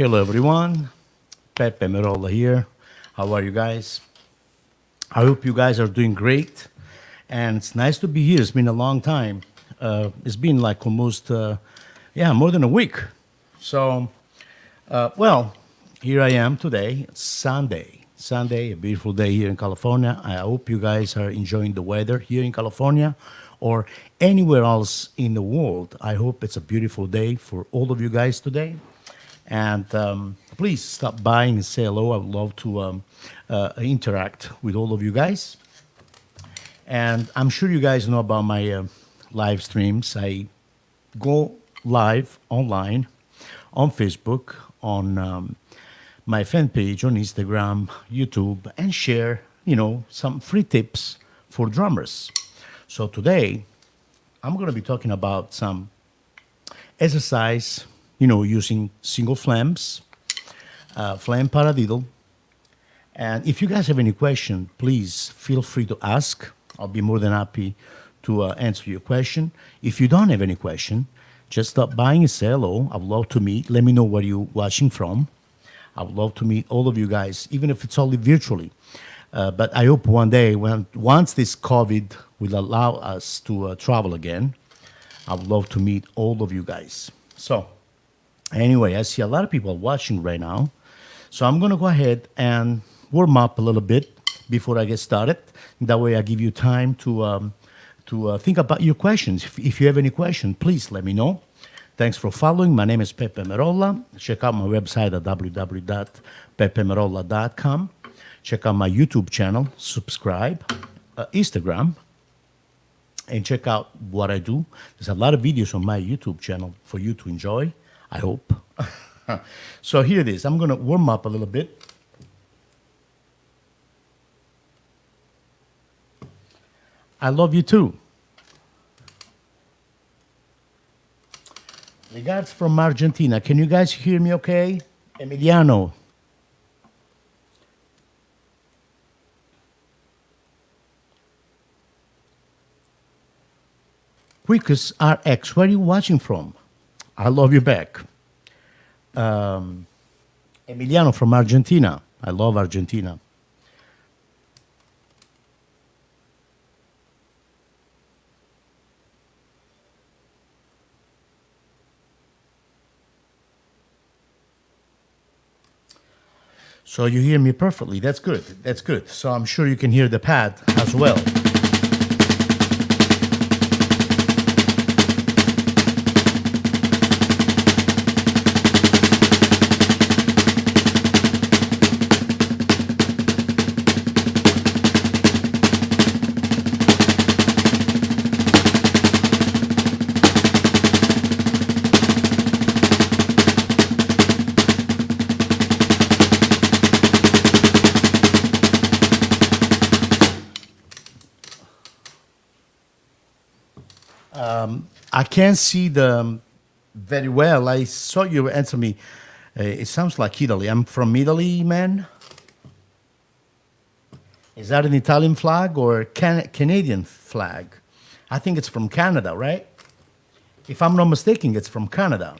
Hello, everyone. Peppe Merolla here. How are you guys? I hope you guys are doing great. And it's nice to be here. It's been a long time. It's been like almost, more than a week. So, well, here I am today. It's Sunday. Sunday, a beautiful day here in California. I hope you guys are enjoying the weather here in California or anywhere else in the world. I hope it's a beautiful day for all of you guys today. And please stop by and say hello. I would love to interact with all of you guys. And I'm sure you guys know about my live streams. I go live online on Facebook, on my fan page, on Instagram, YouTube, and share, some free tips for drummers. So today, I'm going to be talking about some exercise, using single flams, flam paradiddle. And if you guys have any question, please feel free to ask. I'll be more than happy to answer your question. If you don't have any question, just stop by and say hello. I would love to meet. Let me know where you're watching from. I would love to meet all of you guys, even if it's only virtually. But I hope one day, once this COVID will allow us to travel again, I would love to meet all of you guys. So anyway, I see a lot of people watching right now. So I'm going to go ahead and warm up a little bit before I get started. That way I give you time to think about your questions. If you have any question, please let me know. Thanks for following. My name is Peppe Merolla. Check out my website at www.peppemerolla.com. Check out my YouTube channel, subscribe, Instagram, and check out what I do. There's a lot of videos on my YouTube channel for you to enjoy, I hope. So here it is. I'm going to warm up a little bit. I love you too. Regards from Argentina. Can you guys hear me okay? Emiliano. Quickus RX, where are you watching from? I love you back. Emiliano from Argentina. I love Argentina. So you hear me perfectly. That's good. That's good. So I'm sure you can hear the pad as well. I can't see the very well. I saw you answer me. It sounds like Italy. I'm from Italy, man. Is that an Italian flag or Canadian flag? I think it's from Canada, right? If I'm not mistaken, it's from Canada.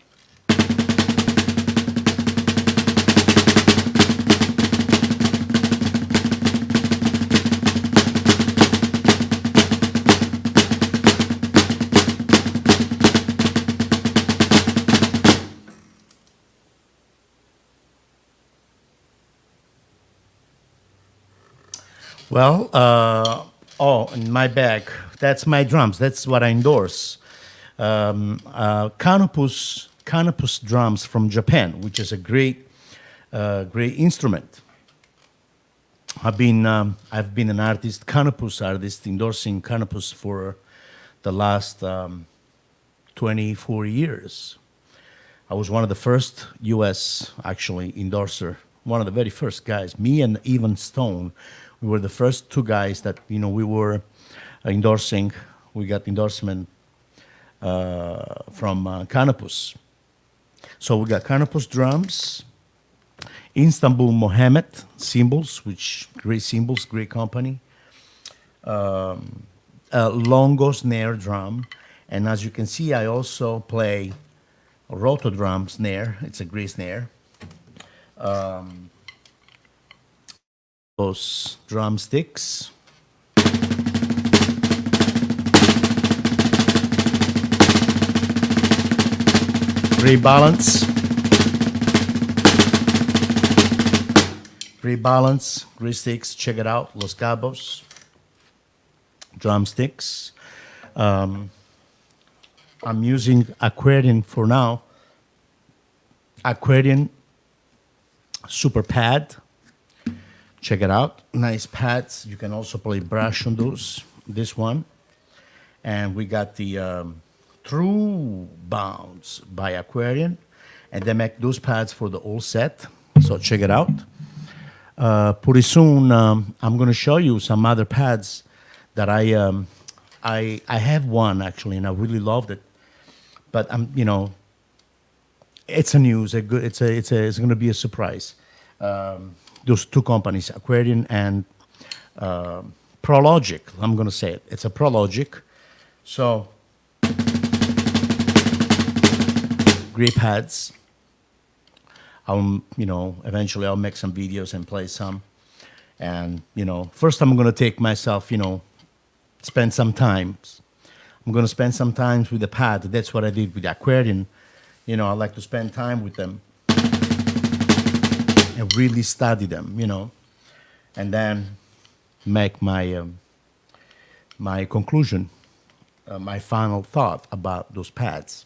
Well, in my bag, that's my drums. That's what I endorse. Canopus drums from Japan, which is a great instrument. I've been an artist, Canopus artist, endorsing Canopus for the last 24 years. I was one of the first U.S. actually endorser, one of the very first guys. Me and Evan Stone, we were the first two guys that we were endorsing. We got endorsement from Canopus. So we got Canopus drums, Istanbul Mohammed cymbals, which great cymbals, great company. Longo snare drum, and as you can see, I also play a roto drum snare. It's a great snare. Those drumsticks. Rebalance. Rebalance, great sticks, check it out, Los Cabos. Drumsticks. I'm using Aquarian for now. Aquarian Super Pad. Check it out. Nice pads. You can also play brush on those. This one. And we got the True Bounce by Aquarian. And they make those pads for the whole set. So check it out. Pretty soon, I'm going to show you some other pads that I have one actually, and I really loved it. But it's a news. It's going to be a surprise. Those two companies, Aquarian and Prologic. I'm going to say it. It's a Prologic. So great pads. Eventually I'll make some videos and play some. And, first I'm going to take myself, spend some time. I'm going to spend some time with the pad. That's what I did with the Aquarian. I like to spend time with them and really study them, and then make my my conclusion, my final thought about those pads.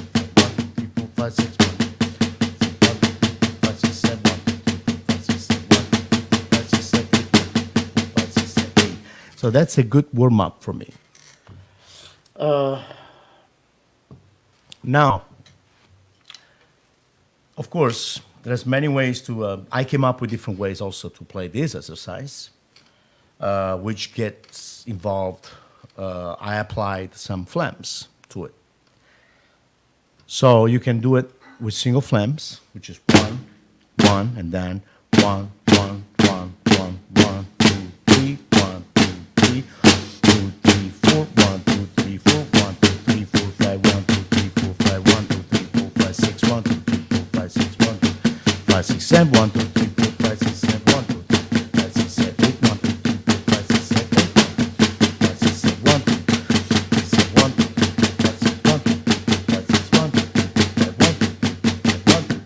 So that's a good warm up for me. Now, of course, there's many ways to. I came up with different ways also to play this exercise, which gets involved. I applied some flams to it. So you can do it with single flams, which is one, one, and then one, one, one, one, one, two, three, one, two, three, two, three, four, one, two, three, four, one, two, three, four, five, one, two, three, four, five, one, two, three, four, five, six, one, two, three, four, five, six, one, two, five, six, seven, one, two, three, four, five, six, seven, one, two, three, four, five, six, seven, eight, one, two, three, four, five, six, seven, eight, five, six, seven, one, two, six, one, two, five, six, one, two, five, six, one, two, five, one, two, five, one, two,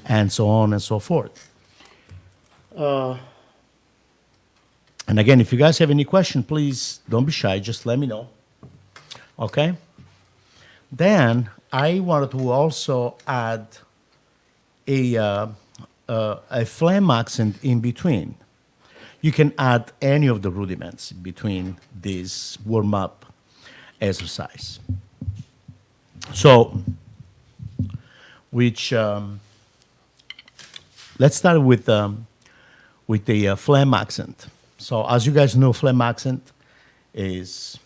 and so on and so forth. And again, if you guys have any question, please don't be shy. Just let me know. Okay? Then I wanted to also add a Flam accent in between. You can add any of the rudiments between this warm-up exercise. So, which let's start with the Flam accent. So, as you guys know, Flam accent is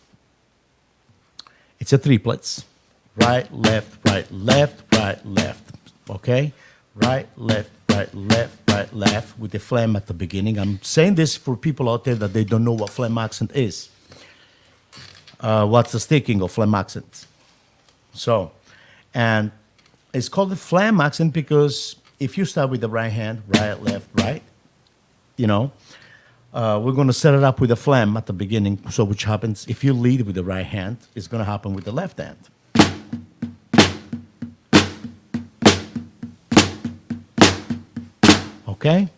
it's a triplets, right, left, right, left, right, left. Okay, right, left, right, left, right, left, with the Flam at the beginning. I'm saying this for people out there that they don't know what Flam accent is. What's the sticking of Flam accent? So, and it's called the Flam accent because if you start with the right hand, right, left, right, you know, we're going to set it up with a Flam at the beginning. So, which happens if you lead with the right hand, it's going to happen with the left hand. Okay?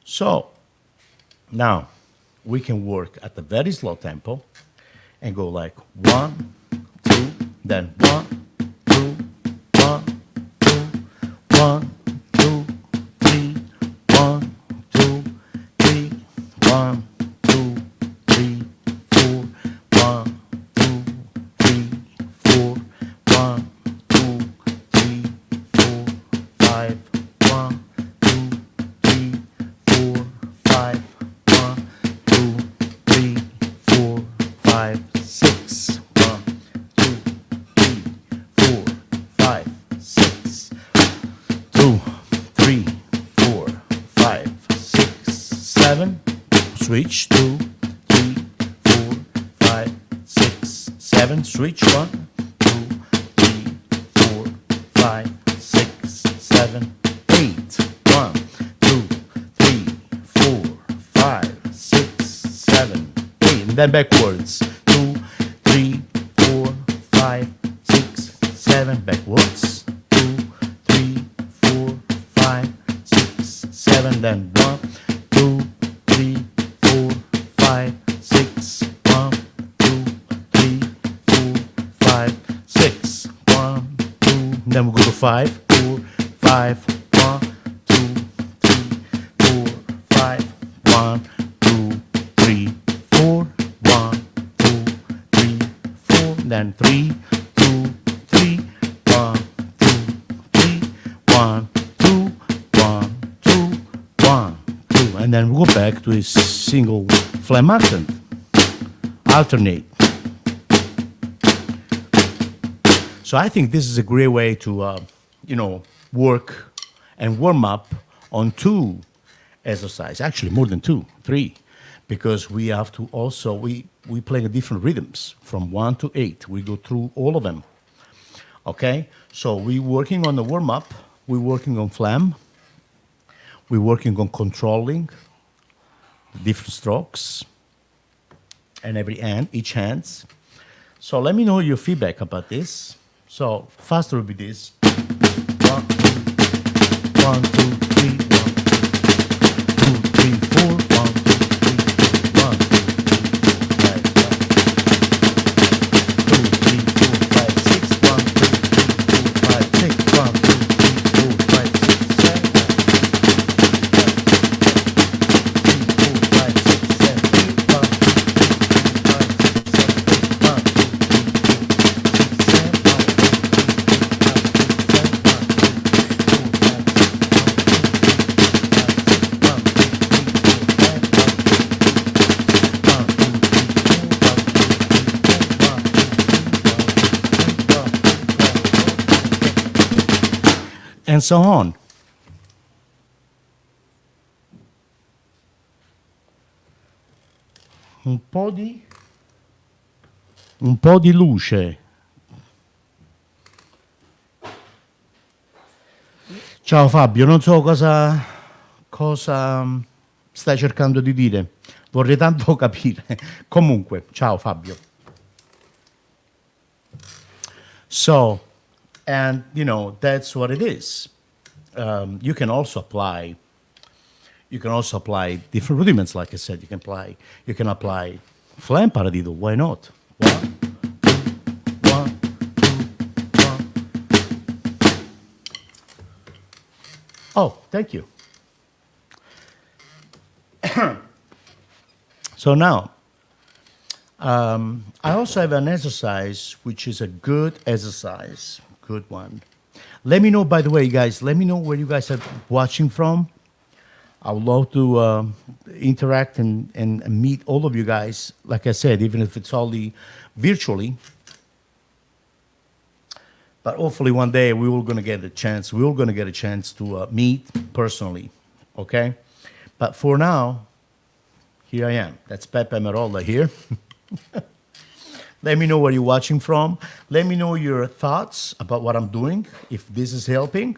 So, now we can work at a very slow tempo and go like 1, 2, then 1, 2, 1, 2, 1, 2, 3, 1, 2, 3, 1, 2, 3, 4, 1, 2, 3, 4, 1, 2, 3, 4, 5, 1, 2, 3, 4, 5, 1, 2, 3, 4, 5, 6, 1, 2, 3, 4, 5, 6, 2, 3, 4, 5, 6, 7. Switch 2, 3, 4, 5, 6, 7. Switch 1, 2, 3, 4, 5, 6, 7, 8. 1, 2, 3, 4, 5, 6, 7, 8. And then backwards. 2, 3, 4, 5, 6, 7. Backwards. 2, 3, 4, 5, 6, 7. Then 1, 2, 3, 4, 5, 6. 1, 2, 3, 4, 5, 6. 1, 2. Then we go to 5, 4, 5. 1, 2, 3, 4, 5. 1, 2, 3, 4. 1, 2, 3, 4. Then 3, 2, 3. 1, 2, 3. 1, 2, 1, 2, 1, 2. And then we go back to a single Flam accent. Alternate. So I think this is a great way to, work and warm up on 2 exercises. Actually, more than 2, 3, because we have to also we play different rhythms from 1 to 8. We go through all of them. Okay, so we're working on the warm up. We're working on Flam. We're working on controlling different strokes and each hands. So let me know your feedback about this. So faster will be this. 1, 2, 1, 2, 3, 1, 2, 3, 4, 1, 2, 3, 1, 2, 3, 4, 5, 6, 1, 2, 3, 4, 5, 6, 1, 2, 3, 4, 5, 6, 7, 3, 4, 5, 6, 7, 8, 1, 2, 3, 4, 5, 6, 7, 8, 1, 2, 3, 4, 6, and so on. Un po' di luce. Ciao Fabio, non so cosa stai cercando di dire. Vorrei tanto capire. Comunque, ciao Fabio. So, and that's what it is. You can also apply different rudiments, like I said. You can apply Flam paradiddle. Why not? 1, Oh, thank you. So now, I also have an exercise which is a good exercise, good one. Let me know, by the way, guys, let me know where you guys are watching from. I would love to interact and meet all of you guys. Like I said, even if it's only virtually, but hopefully one day we will gonna get a chance. We will gonna get a chance to meet personally, okay? But for now, here I am. That's Peppe Merolla here. Let me know where you're watching from. Let me know your thoughts about what I'm doing, if this is helping.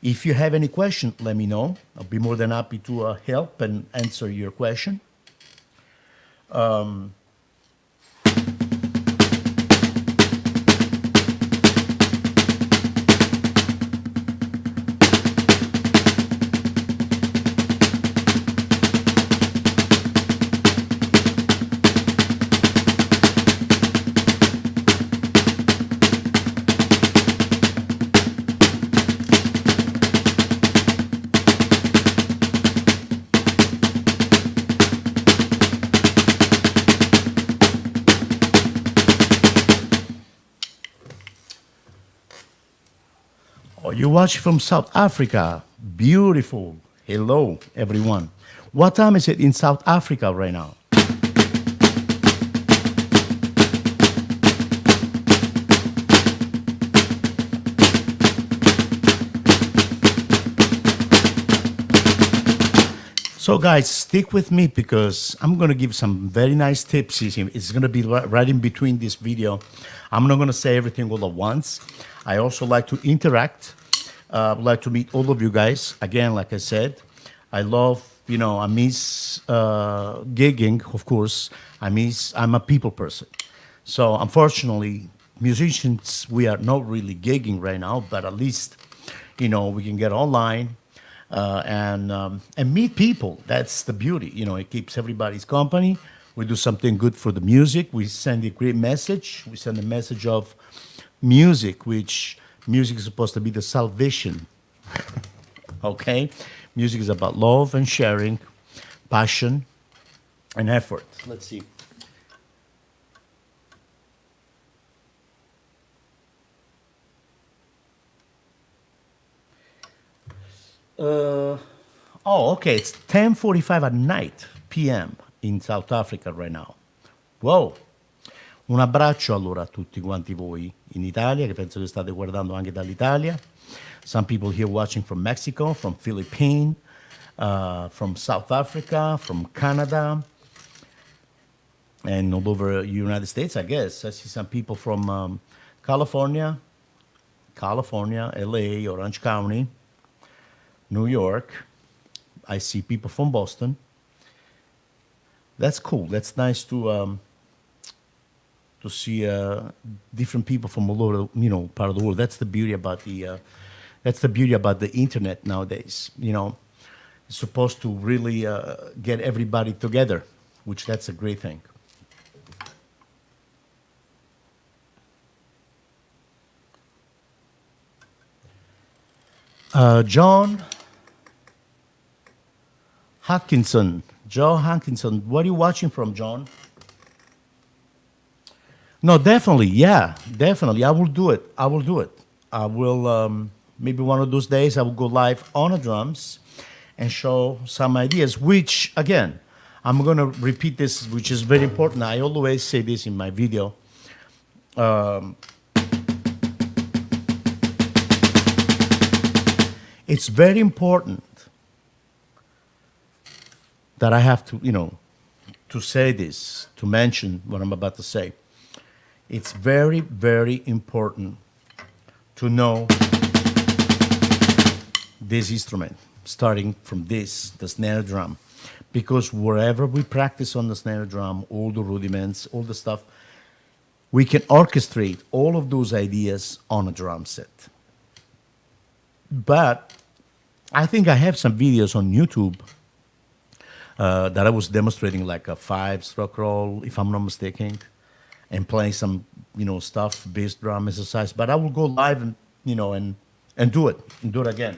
If you have any question, let me know. I'll be more than happy to help and answer your question. Oh, you watch from South Africa. Beautiful. Hello, everyone. What time is it in South Africa right now? So, guys, stick with me because I'm going to give some very nice tips. It's going to be right in between this video. I'm not going to say everything all at once. I also like to interact. I'd like to meet all of you guys. Again, like I said, I love, I miss gigging, of course. I'm a people person. So, unfortunately, musicians, we are not really gigging right now, but at least, we can get online and meet people. That's the beauty. It keeps everybody's company. We do something good for the music. We send a great message. We send a message of music, which music is supposed to be the salvation. Okay, music is about love and sharing, passion, and effort. Let's see. Uh, oh, okay. It's 10:45 at night p.m. in South Africa right now. Wow. Un abbraccio allora a tutti quanti voi in Italia, che penso che state guardando anche dall'Italia. Some people here watching from Mexico, from Philippines, from South Africa, from Canada, and all over United States, I guess. I see some people from California, LA, Orange County, New York. I see people from Boston. That's cool. That's nice to see different people from all over, part of the world. That's the beauty about the internet nowadays. It's supposed to really get everybody together, which that's a great thing. John Hodkinson. Joe Hodkinson. What are you watching from, John? No, definitely. Yeah, definitely. I will do it. I will do it. I will, maybe one of those days, I will go live on the drums and show some ideas, which, again, I'm going to repeat this, which is very important. I always say this in my video. It's very important that I have to, to say this, to mention what I'm about to say. It's very, very important to know this instrument, starting from this, the snare drum. Because wherever we practice on the snare drum, all the rudiments, all the stuff, we can orchestrate all of those ideas on a drum set. But I think I have some videos on YouTube that I was demonstrating like a 5-stroke roll, if I'm not mistaken, and playing some, stuff, bass drum exercise. But I will go live and, and do it again.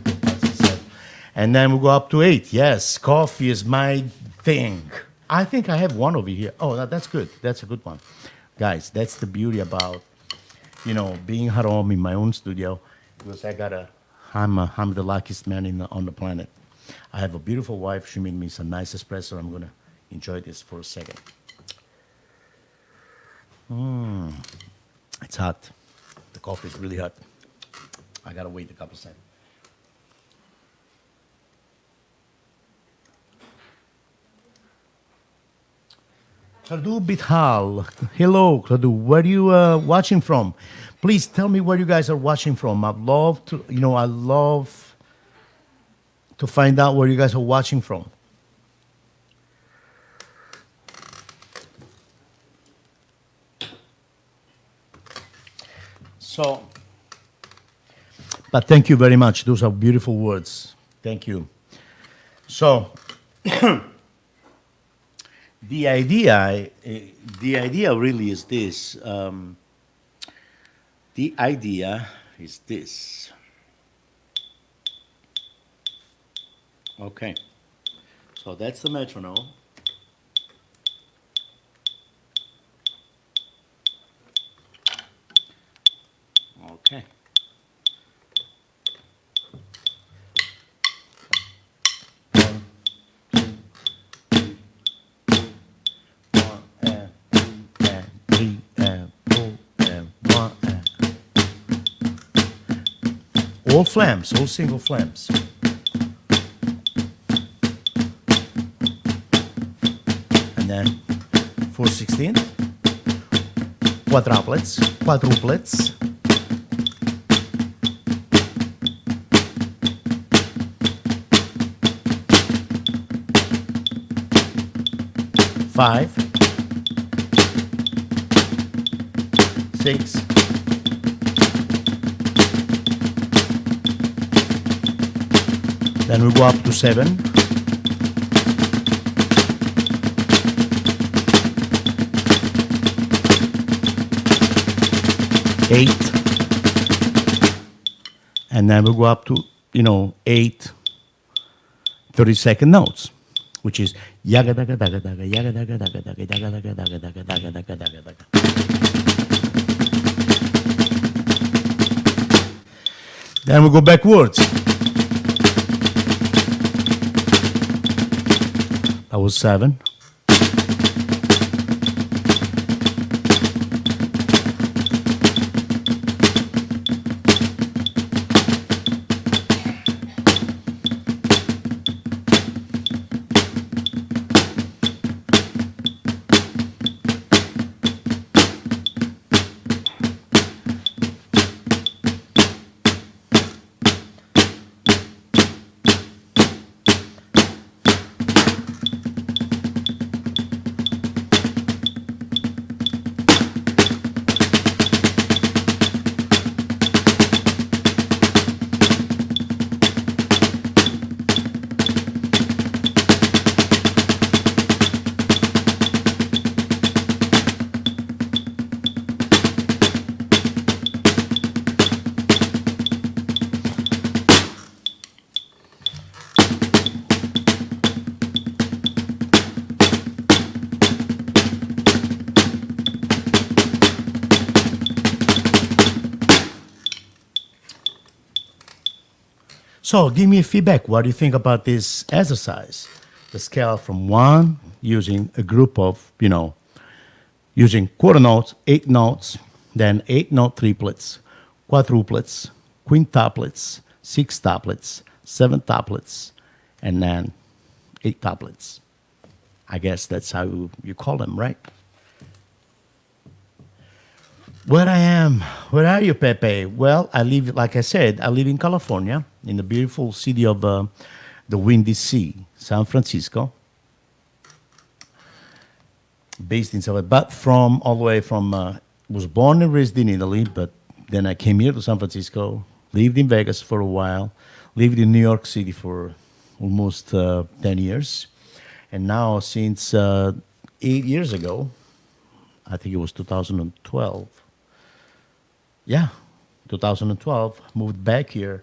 as I said. And then we go up to 8. Yes, coffee is my thing. I think I have one over here. Oh, that's good. That's a good one. Guys, that's the beauty about, being at home in my own studio, because I'm the luckiest man on the planet. I have a beautiful wife. She made me some nice espresso. I'm going to enjoy this for a second. It's hot. The coffee is really hot. I got to wait a couple seconds. Claude Bithal. Hello, Claude. Where are you watching from? Please tell me where you guys are watching from. I love to find out where you guys are watching from. So, but thank you very much. Those are beautiful words. Thank you. So, the idea really is this. The idea is this. Okay. So that's the metronome. Okay. all flams, all single flams. And then 4/16, quadruplets, quadruplets. Five, 6, then we go up to 7, 8, and then we go up to 8 30-second notes, which is yaga daga daga daga yaga daga daga daga yaga daga daga daga daga daga daga daga. Then we go backwards. That was 7. So give me a feedback. What do you think about this exercise? The scale from 1, using a group of, using quarter notes, 8 notes, then 8-note triplets, quadruplets, quintuplets, sextuplets, seventuplets, and then 8tuplets. I guess that's how you call them, right? Where I am? Where are you, Pepe? Well, I live, like I said, I live in California, in the beautiful city of the Windy Sea, San Francisco. Based in San, but from all the way from, was born and raised in Italy, but then I came here to San Francisco, lived in Vegas for a while, lived in New York City for almost 10 years, and now since 8 years ago, I think it was 2012. Yeah, 2012, moved back here.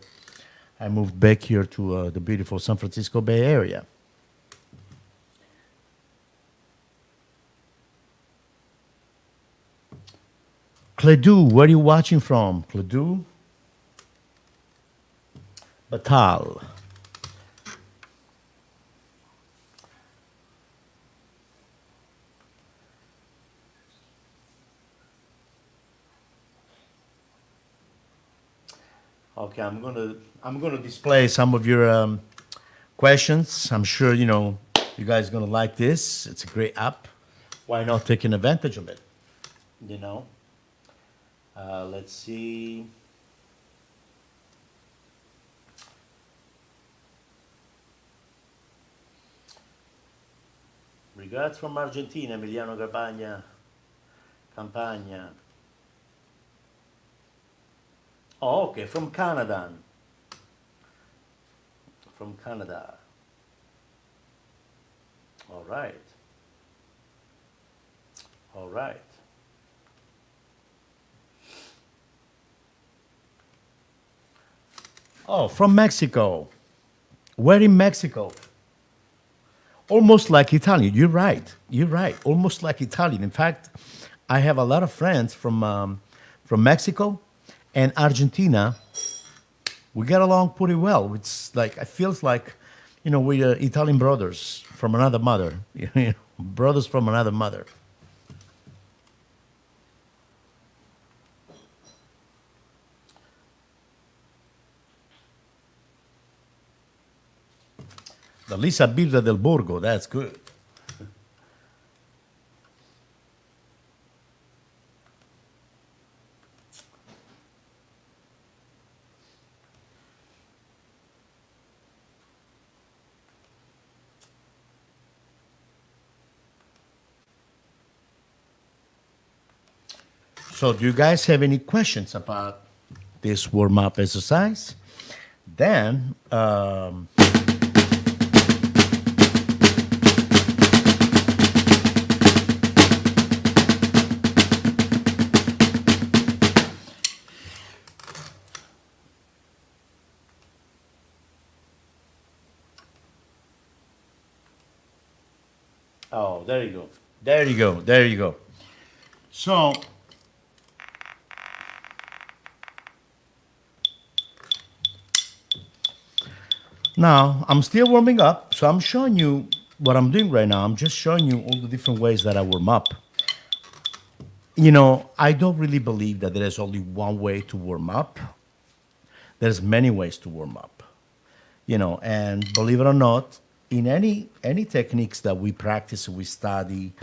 I moved back here to the beautiful San Francisco Bay Area. Cledu, where are you watching from? Cledu? Batal. Okay, I'm gonna display some of your questions. I'm sure you guys are gonna like this. It's a great app. Why not taking advantage of it? Let's see. Regards from Argentina, Emiliano Campagna. Oh, okay, from Canada. From Canada. All right. All right. Oh, from Mexico. Where in Mexico? Almost like Italian. You're right. You're right. Almost like Italian. In fact, I have a lot of friends from Mexico and Argentina. We get along pretty well. It's like it feels like, we're Italian brothers from another mother. Brothers from another mother. The Lisa Birra del Borgo, that's good. So, do you guys have any questions about this warm up exercise? Then, oh, there you go. There you go. There you go. So, now I'm still warming up. So, I'm showing you what I'm doing right now. I'm just showing you all the different ways that I warm up. You know, I don't really believe that there is only one way to warm up. There's many ways to warm up. You know, and believe it or not, in any techniques that we practice, we study,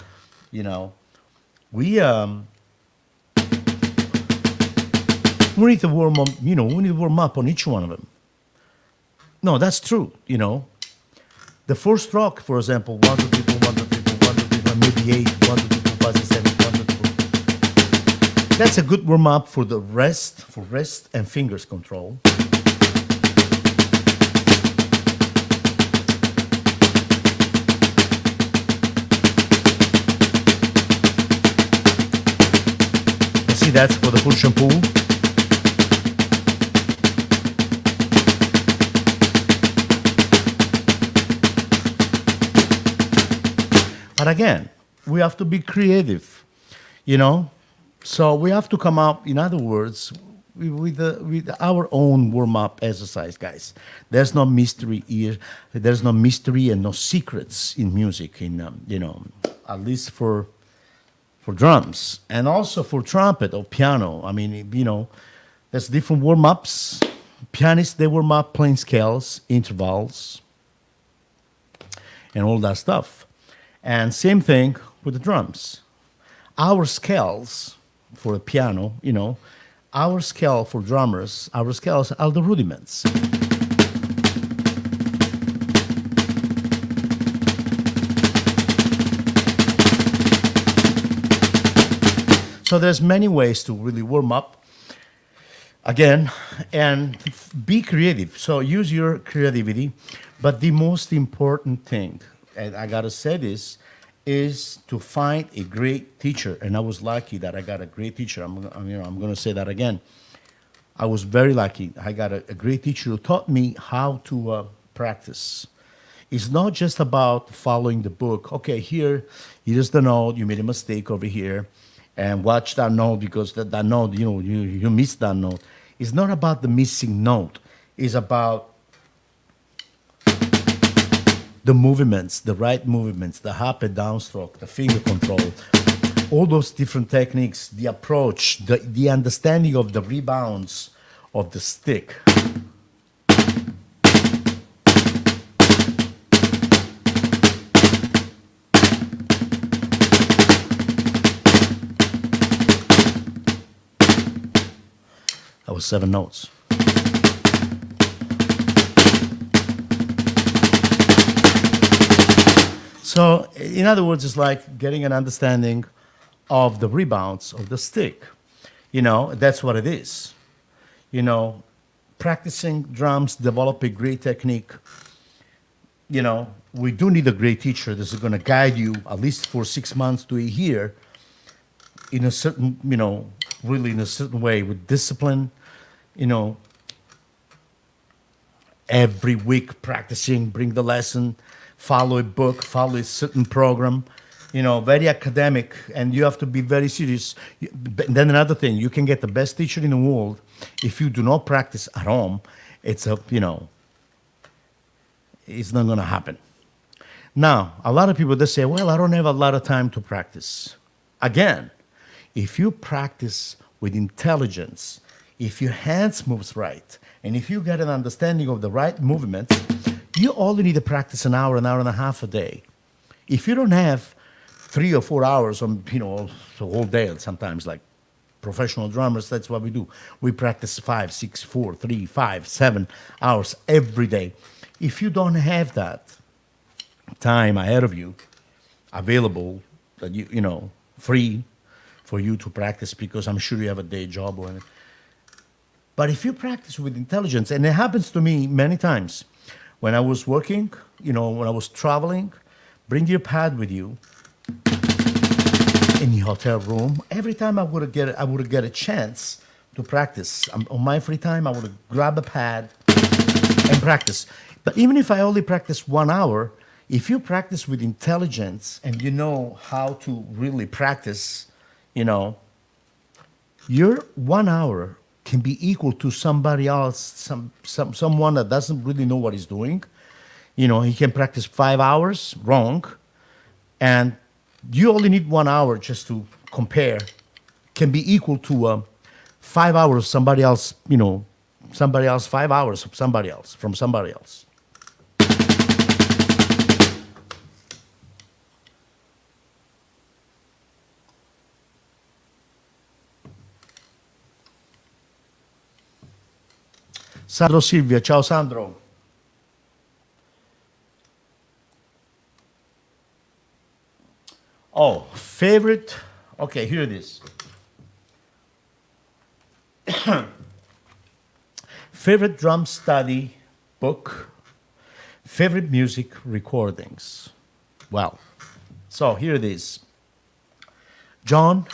you know, we we need to warm up. You know, we need to warm up on each one of them. No, that's true. You know, the first stroke, for example, one, two, three, four, one, two, three, four, one, two, three, four, maybe eight, one, two, three, four, five, six, seven, one, two, three, four. That's a good warm up for the wrist, for wrist and fingers control. See, that's for the push and pull. But again, we have to be creative, you know? So we have to come up, in other words, with our own warm-up exercise, guys. There's no mystery here. There's no mystery and no secrets in music, you know, at least for drums and also for trumpet or piano. I mean, you know, there's different warm-ups. Pianists, they warm up playing scales, intervals, and all that stuff. And same thing with the drums. Our scales for a piano, you know, our scale for drummers, our scales are the rudiments. So there's many ways to really warm up again and be creative. So use your creativity, but the most important thing, and I gotta say this, is to find a great teacher. And I was lucky that I got a great teacher. I'm gonna say that again. I was very lucky. I got a great teacher who taught me how to practice. It's not just about following the book. Okay, here's the note. You made a mistake over here, and watch that note because that note, you know, you missed that note. It's not about the missing note. It's about the movements, the right movements, the up and down stroke, the finger control, all those different techniques, the approach, the understanding of the rebounds of the stick. That was 7 notes. So, in other words, it's like getting an understanding of the rebounds of the stick. You know, that's what it is. You know, practicing drums, develop a great technique. You know, we do need a great teacher that's going to guide you at least for 6 months to a year in a certain, you know, really in a certain way with discipline, you know, every week practicing, bring the lesson, follow a book, follow a certain program, you know, very academic, and you have to be very serious. Then another thing, you can get the best teacher in the world. If you do not practice at home, it's you know, it's not going to happen. Now, a lot of people, they say, well, I don't have a lot of time to practice. Again, if you practice with intelligence, if your hands moves right, and if you get an understanding of the right movements, You only need to practice an hour and a half a day. If you don't have 3 or 4 hours on, the whole day, and sometimes like professional drummers, that's what we do. We practice 5, 6, 4, 3, 5, 7 hours every day. If you don't have that time ahead of you available, that free for you to practice, because I'm sure you have a day job or anything. But if you practice with intelligence, and it happens to me many times, when I was working, when I was traveling, bring your pad with you in the hotel room. Every time I would get a chance to practice. On my free time, I would grab a pad and practice. But even if I only practice 1 hour, if you practice with intelligence and you know how to really practice, your 1 hour can be equal to somebody else, someone that doesn't really know what he's doing. He can practice 5 hours wrong, and you only need 1 hour just to compare. Can be equal to 5 hours somebody else, somebody else 5 hours of somebody else from somebody else. Sandro Silvia, ciao Sandro. Oh, favorite. Okay, here it is. Favorite drum study book. Favorite music recordings. Well, so here it is. John,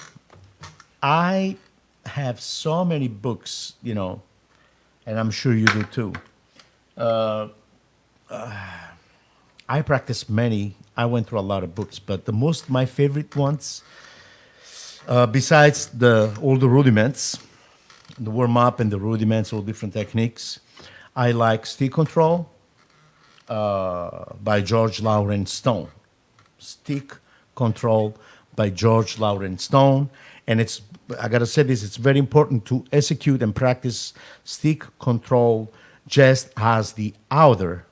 I have so many books, and I'm sure you do too. I practice many. I went through a lot of books, but my favorite ones, besides all the rudiments, the warm up and the rudiments, all different techniques, I like Stick Control by George Lawrence Stone. Stick Control by George Lawrence Stone. And I gotta say this, it's very important to execute and practice stick control just as the other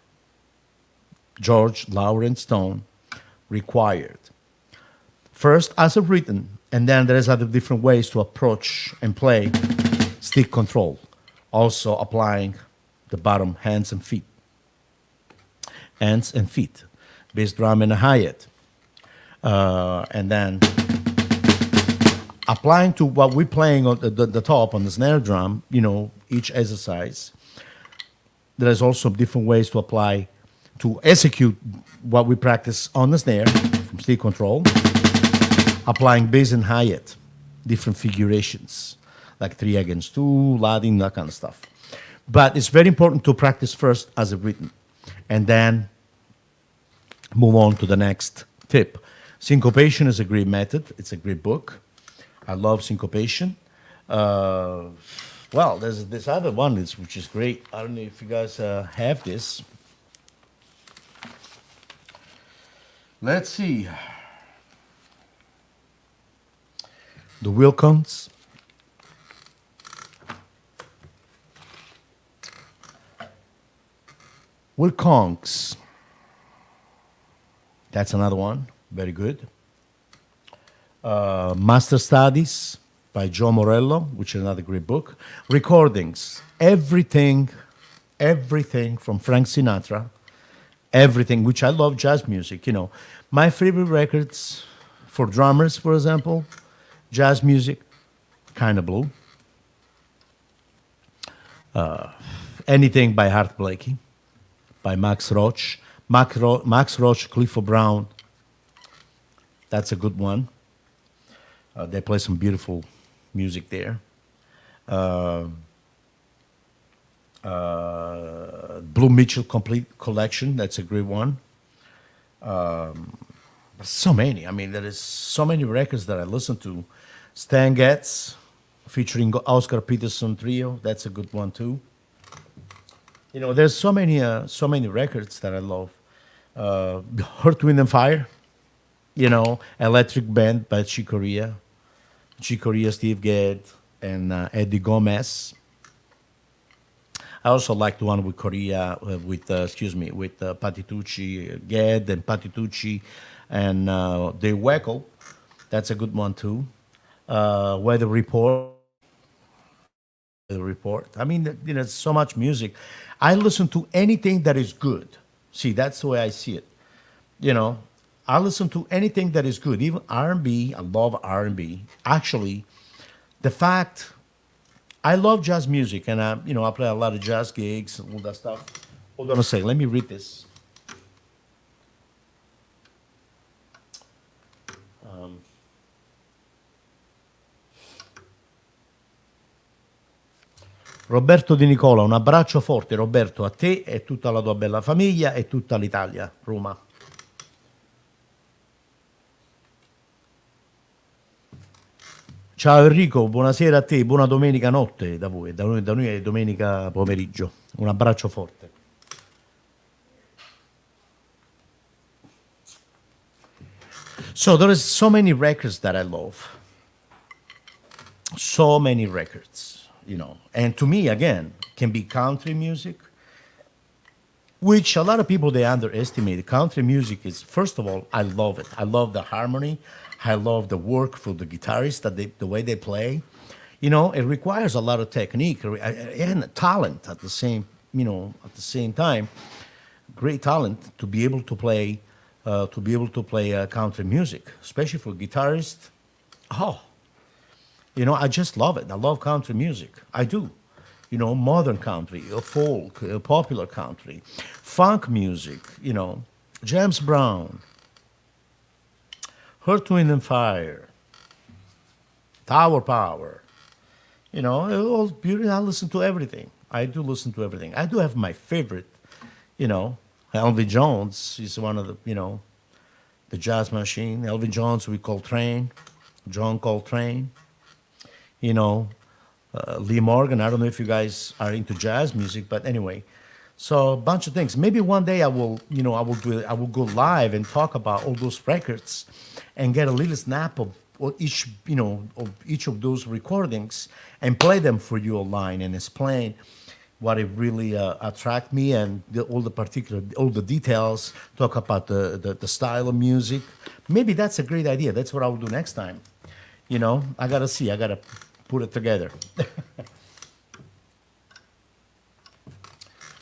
George Lawrence Stone required. First, as a written, and then there's other different ways to approach and play stick control. Also applying the bottom hands and feet. Hands and feet. Bass drum and a hi-hat. And then applying to what we're playing on the top on the snare drum, each exercise. There's also different ways to apply, to execute what we practice on the snare from stick control, applying bass and hi-hat, different figurations, like 3 against 2, ladding, that kind of stuff. But it's very important to practice first as a written, and then move on to the next tip. Syncopation is a great method. It's a great book. I love syncopation. Well, there's this other one which is great. I don't know if you guys have this. Let's see. The Wilkins. Wilcox. That's another one. Very good. Master Studies by Joe Morello, which is another great book. Recordings. Everything from Frank Sinatra. Everything, which I love jazz music. My favorite records for drummers, for example, jazz music, kind of blue. Anything by Art Blakey, by Max Roach. Max Roach, Clifford Brown. That's a good one. They play some beautiful music there. Blue Mitchell Complete Collection. That's a great one. So many. I mean, there is so many records that I listen to. Stan Getz, featuring Oscar Peterson Trio. That's a good one too. There's so many records that I love. Earth, Wind and Fire. Electric Band by Chick Corea. Chick Corea, Steve Gadd, and Eddie Gomez. I also like the one with Korea, with excuse me, with Patitucci, Ged and Patitucci, and De Weckel. That's a good one too. Weather Report. Weather Report. I mean, so much music. I listen to anything that is good. See, that's the way I see it. You know, I listen to anything that is good, even R&B. I love R&B. Actually, the fact I love jazz music, and I play a lot of jazz gigs and all that stuff. Hold on a second. Let me read this. Roberto Di Nicola, un abbraccio forte, Roberto, a te e tutta la tua bella famiglia e tutta l'Italia, Roma. Ciao Enrico, buonasera a te, buona domenica notte da voi, da noi è domenica pomeriggio. Un abbraccio forte. So there is so many records that I love. So many records, And to me, again, can be country music, which a lot of people they underestimate. Country music is, first of all, I love it. I love the harmony. I love the work for the guitarists the way they play. It requires a lot of technique and talent at the same time. Great talent to be able to play, country music, especially for guitarists. Oh, I just love it. I love country music. I do. Modern country, folk, popular country, funk music, James Brown, Earth, Wind and Fire, Tower Power. All beautiful. I listen to everything. I do listen to everything. I do have my favorite, Elvin Jones is one of the jazz machine. Elvin Jones, we Coltrane, John Coltrane, Lee Morgan. I don't know if you guys are into jazz music, but anyway, so a bunch of things. Maybe one day I will go live and talk about all those records and get a little snap of each of those recordings and play them for you online and explain what it really attract me and all the details. Talk about the style of music. Maybe that's a great idea. That's what I will do next time. I gotta see. I gotta put it together.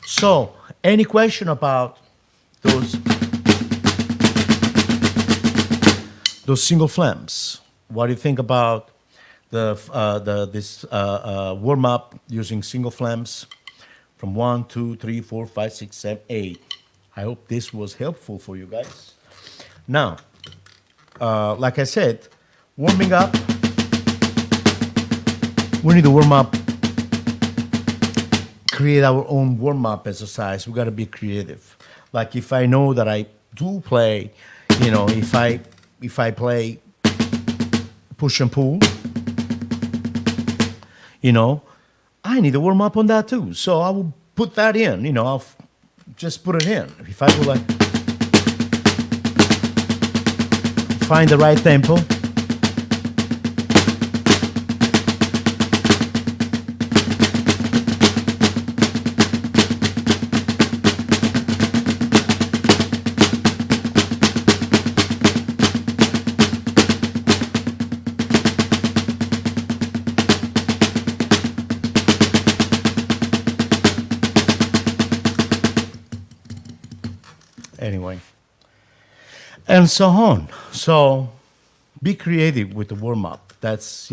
So, any question about those single flams? What do you think about this warm up using single flams from 1, 2, 3, 4, 5, 6, 7, 8? I hope this was helpful for you guys. Now, like I said, warming up. We need to warm up, create our own warm-up exercise. We got to be creative. Like if I know that I do play, if I play push and pull, I need to warm up on that too. So I will put that in, I'll just put it in. If I will find the right tempo. Anyway, and so on. So be creative with the warm up. That's,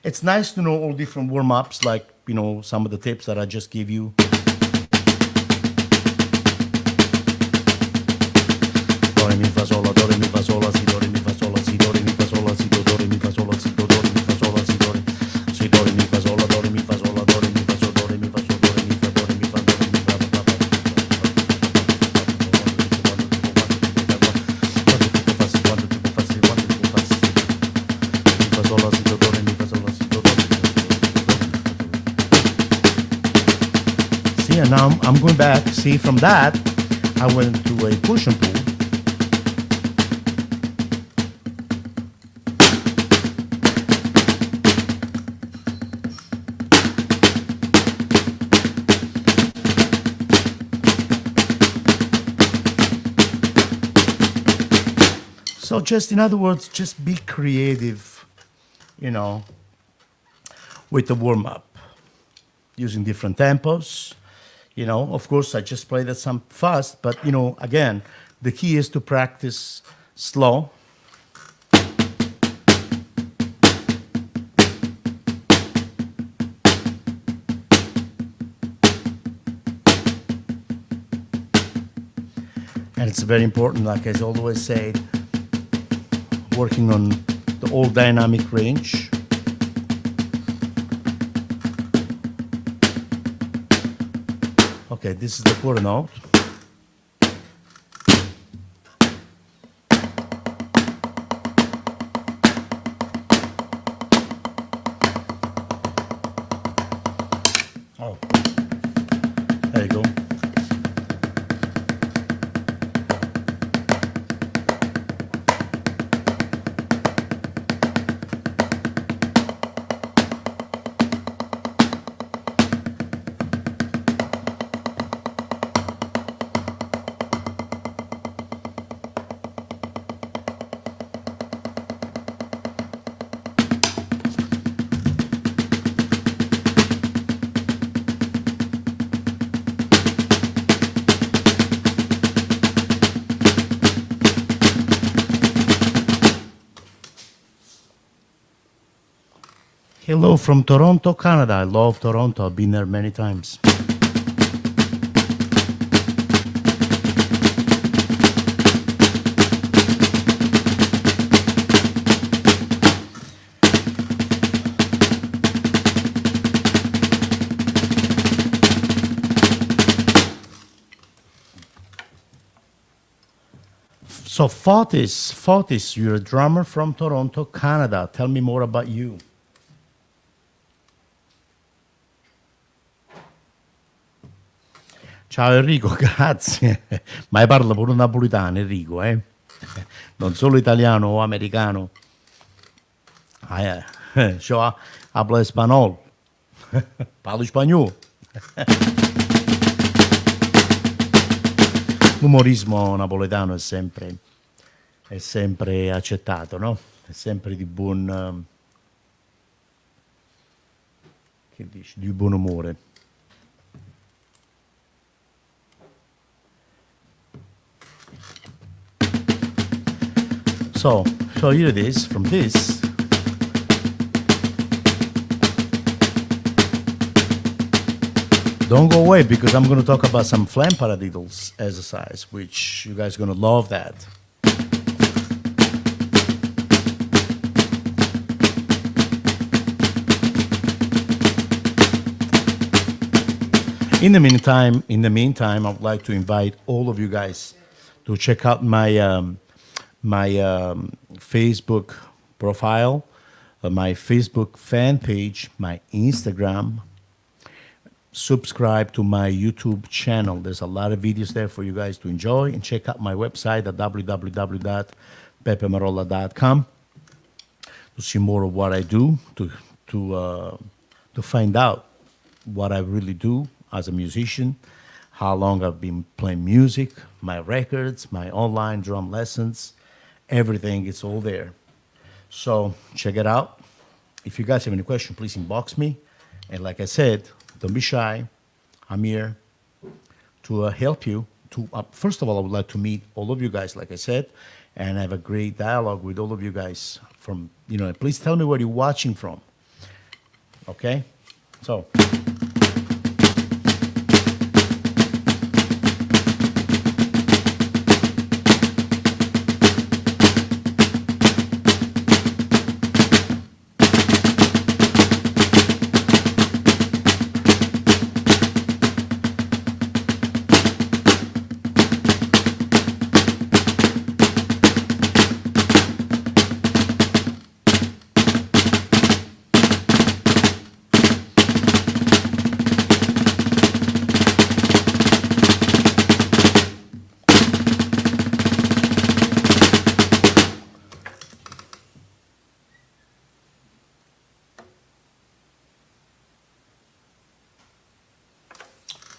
it's nice to know all different warm ups, like, some of the tips that I just gave you. Do, re, mi, fa, sol, la, do, re, mi, fa, sol, la, si, do, re, mi, fa, sol, la, si, do, re, mi, fa, sol, la, si, do, re, mi, fa, sol, la, si, do, re, mi, fa, sol, la, si, do, re, si, do, re, mi, fa, sol, la, do, re, mi, fa, sol, la, do, re, mi, fa, sol, do, re, mi, fa, sol, do, re, mi, fa, do, re, mi, fa, do, re, mi, fa, See, and now I'm going back. See, from that, I went to a push and pull. So just in other words, just be creative, you know, with the warm up, using different tempos. You know, of course, I just played that some fast, but you know, again, the key is to practice slow. And it's very important, like I always say, working on the whole dynamic range. Okay, this is the quarter note. Oh, there you go. Hello from Toronto, Canada. I love Toronto. I've been there many times. So Fotis, you're a drummer from Toronto, Canada. Tell me more about you. Ciao Enrico, grazie. Ma parla pure napoletano, Enrico, eh? Non solo italiano o americano. Yo hablo español. Parlo spagnolo. L'umorismo napoletano è sempre accettato, no? È sempre di buon, che dici, di buon umore. So here it is from this. Don't go away because I'm going to talk about some Flam paradiddles exercise, which you guys are going to love that. In the meantime, I would like to invite all of you guys to check out my Facebook profile, my Facebook fan page, my Instagram. Subscribe to my YouTube channel. There's a lot of videos there for you guys to enjoy, and check out my website at www.peppemerolla.com to see more of what I do, to find out what I really do as a musician, how long I've been playing music, my records, my online drum lessons, everything is all there. So check it out. If you guys have any question, please inbox me. And like I said, don't be shy. I'm here to help you. First of all, I would like to meet all of you guys, like I said, and have a great dialogue with all of you guys from, please tell me where you're watching from. Okay? So.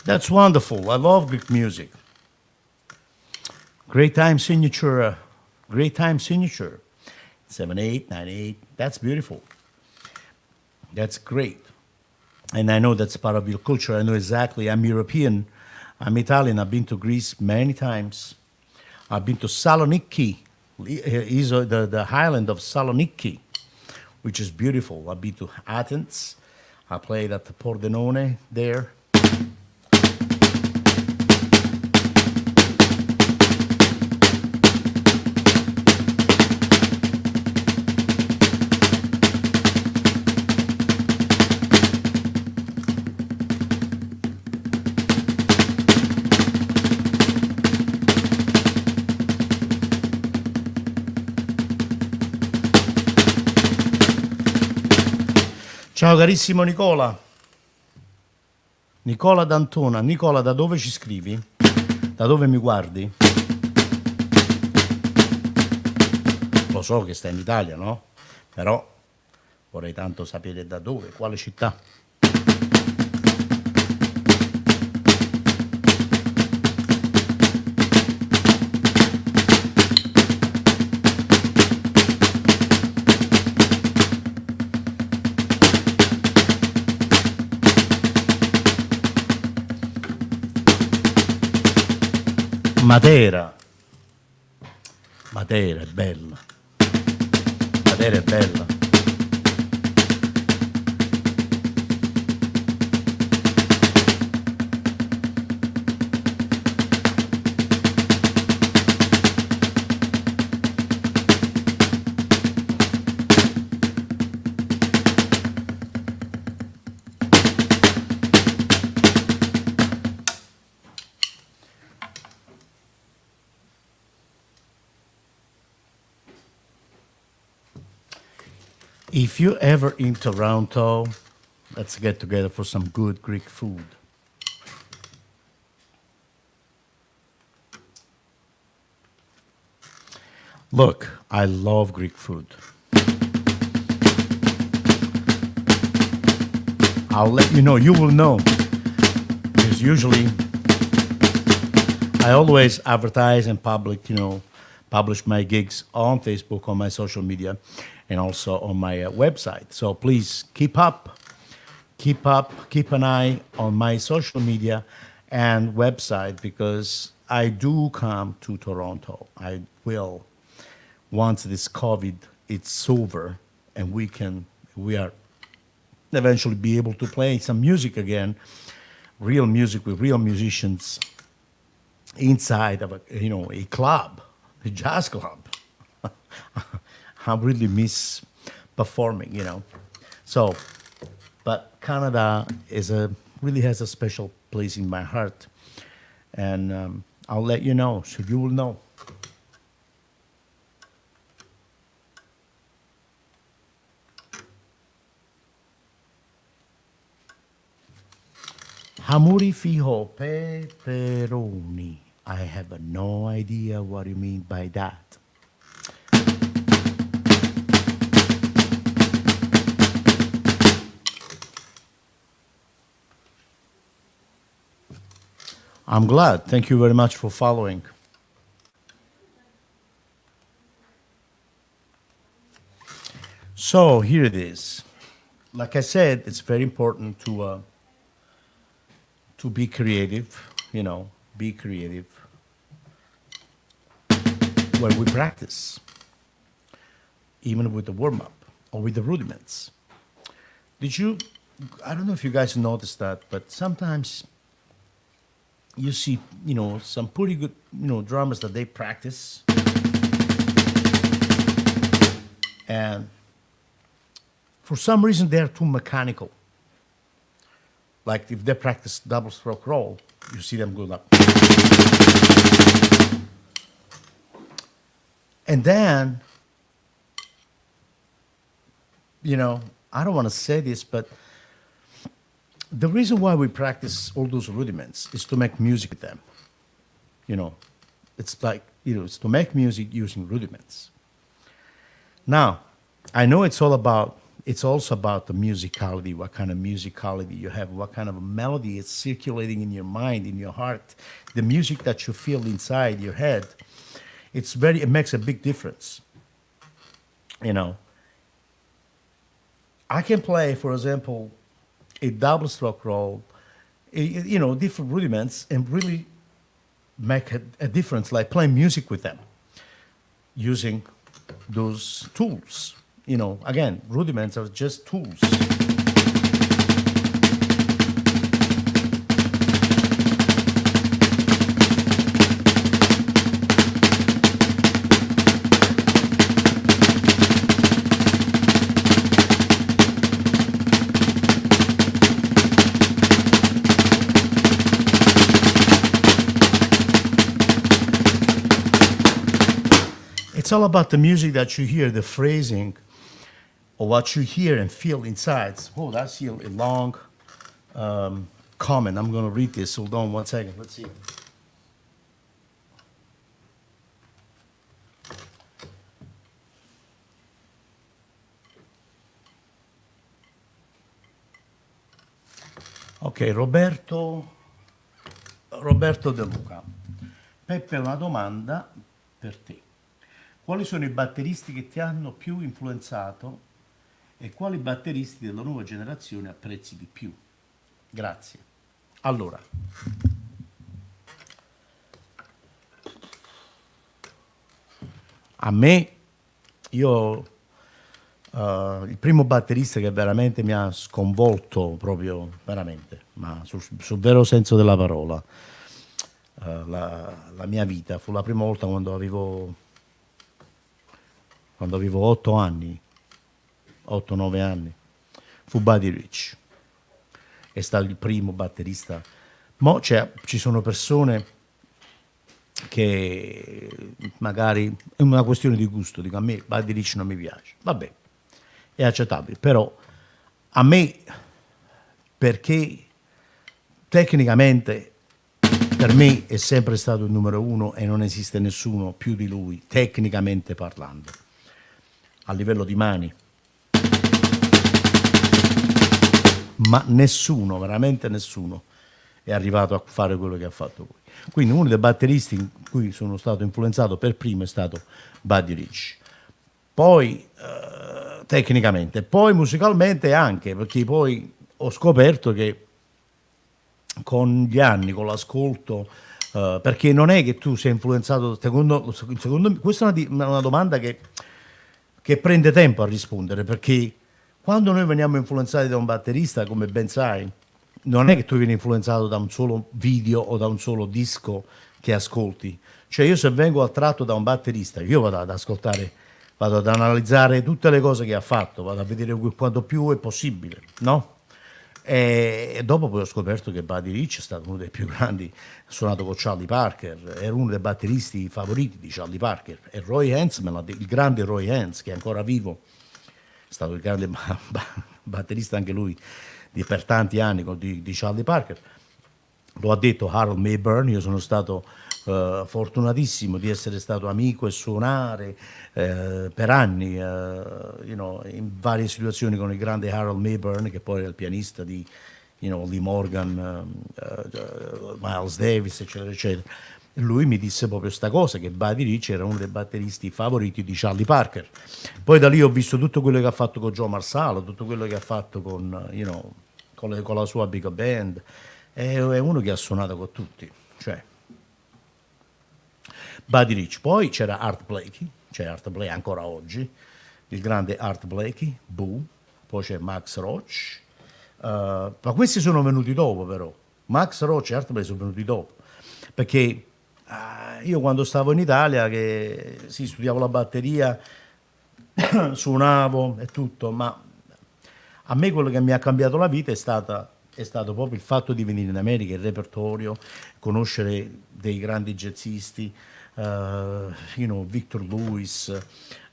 That's wonderful. I love Greek music. Great time signature Great time signature. 7/8, 9/8. That's beautiful. That's great. And I know that's part of your culture. I know exactly. I'm European. I'm Italian. I've been to Greece many times. I've been to Saloniki, is the island of Saloniki, which is beautiful. I've been to Athens. I played at the Pordenone there. Ciao carissimo Nicola. Nicola D'Antona. Nicola, da dove ci scrivi? Da dove mi guardi? Lo so che stai in Italia, no? Però vorrei tanto sapere da dove, quale città. Matera. Matera è bella. Matera è bella. If you're ever in Toronto, let's get together for some good Greek food. Look, I love Greek food. I'll let you know. You will know. Because usually I always advertise and publish my gigs on Facebook, on my social media, and also on my website. So please keep an eye on my social media and website because I do come to Toronto. I will once this COVID it's over and we are eventually be able to play some music again, real music with real musicians inside of a club, a jazz club. I really miss performing. So, but Canada really has a special place in my heart, and I'll let you know, so you will know. Hamuri fijo pepperoni. I have no idea what you mean by that. I'm glad. Thank you very much for following. So here it is. Like I said, it's very important to be creative. Be creative when we practice, even with the warm up or with the rudiments. Did you? I don't know if you guys noticed that, but sometimes you see, some pretty good, drummers that they practice, and for some reason they are too mechanical. Like if they practice double stroke roll, you see them go like, and then, I don't want to say this, but the reason why we practice all those rudiments is to make music with them. It's like, it's to make music using rudiments. Now, I know it's also about the musicality, what kind of musicality you have, what kind of a melody is circulating in your mind, in your heart, the music that you feel inside your head. it makes a big difference. You know, I can play, for example, a double stroke roll, different rudiments, and really make a difference, like playing music with them, using those tools. Again, rudiments are just tools. It's all about the music that you hear, the phrasing, or what you hear and feel inside. Oh, that's a long comment. I'm going to read this. Hold on one second. Let's see. Ok, Roberto De Luca. Peppe, una domanda per te. Quali sono i batteristi che ti hanno più influenzato e quali batteristi della nuova generazione apprezzi di più? Grazie. Allora, a me, il primo batterista che veramente mi ha sconvolto proprio, veramente, ma sul vero senso della parola, la mia vita, fu la prima volta quando avevo 8 anni, 8-9 anni, fu Buddy Rich. È stato il primo batterista. Ci sono persone che magari è una questione di gusto, dico a me Buddy Rich non mi piace, vabbè, è accettabile, però a me, perché tecnicamente per me è sempre stato il numero uno e non esiste nessuno più di lui, tecnicamente parlando, a livello di mani. Ma nessuno, veramente nessuno, è arrivato a fare quello che ha fatto lui. Quindi uno dei batteristi in cui sono stato influenzato per primo è stato Buddy Rich. Poi tecnicamente, poi musicalmente anche, perché poi ho scoperto che con gli anni, con l'ascolto, perché non è che tu sei influenzato, secondo me, questa è una domanda che prende tempo a rispondere, perché quando noi veniamo influenzati da un batterista, come ben sai, non è che tu vieni influenzato da un solo video o da un solo disco che ascolti. Cioè io se vengo attratto da un batterista, io vado ad ascoltare, vado ad analizzare tutte le cose che ha fatto, vado a vedere quanto più è possibile, no? E dopo poi ho scoperto che Buddy Rich è stato uno dei più grandi, ha suonato con Charlie Parker, era uno dei batteristi favoriti di Charlie Parker, e Roy Haynes, il grande Roy Haynes, che è ancora vivo, è stato il grande batterista anche lui per tanti anni di Charlie Parker. Lo ha detto Harold Mayburn, io sono stato fortunatissimo di essere stato amico e suonare per anni in varie situazioni con il grande Harold Mayburn, che poi era il pianista di Lee Morgan, Miles Davis, eccetera, eccetera. Lui mi disse proprio questa cosa, che Buddy Rich era uno dei batteristi favoriti di Charlie Parker. Poi da lì ho visto tutto quello che ha fatto con Joe Marsalo, tutto quello che ha fatto con la sua big band. È uno che ha suonato con tutti, cioè Buddy Rich. Poi c'era Art Blakey, c'è Art Blakey ancora oggi, il grande Art Blakey, Boo. Poi c'è Max Roach, ma questi sono venuti dopo, però Max Roach e Art Blakey sono venuti dopo, perché io quando stavo in Italia, che sì, studiavo la batteria, suonavo e tutto, ma a me quello che mi ha cambiato la vita è stato proprio il fatto di venire in America, il repertorio, conoscere dei grandi jazzisti, Victor Lewis,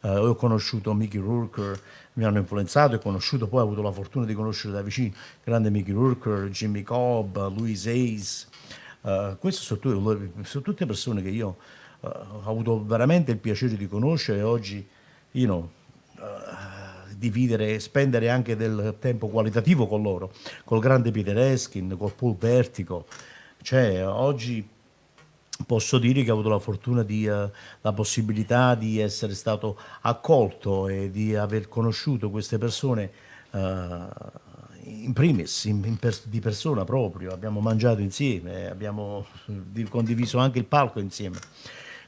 ho conosciuto Mickey Rourke, mi hanno influenzato e conosciuto, poi ho avuto la fortuna di conoscere da vicino grande Mickey Rourke, Jimmy Cobb, Louis Hayes. Queste sono tutte persone che io ho avuto veramente il piacere di conoscere, e oggi dividere e spendere anche del tempo qualitativo con loro, col grande Peter Eskin, col Paul Vertigo. Cioè oggi posso dire che ho avuto la fortuna la possibilità di essere stato accolto e di aver conosciuto queste persone in primis, di persona proprio. Abbiamo mangiato insieme, abbiamo condiviso anche il palco insieme.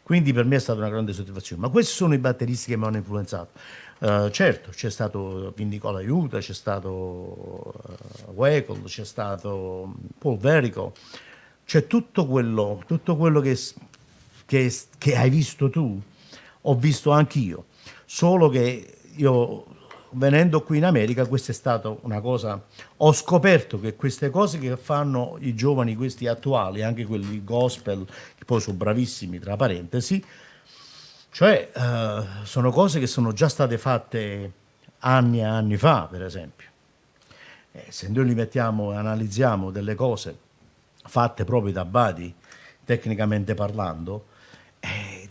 Quindi per me è stata una grande soddisfazione. Ma questi sono i batteristi che mi hanno influenzato. Certo, c'è stato Vindicola Aiuta, c'è stato Weckl, c'è stato Paul Verico, c'è tutto quello che hai visto tu, ho visto anch'io. Solo che io, venendo qui in America, questa è stata una cosa. Ho scoperto che queste cose che fanno i giovani, questi attuali, anche quelli gospel, che poi sono bravissimi, tra parentesi, cioè sono cose che sono già state fatte anni e anni fa, per esempio. Se noi li mettiamo e analizziamo delle cose fatte proprio da Buddy, tecnicamente parlando,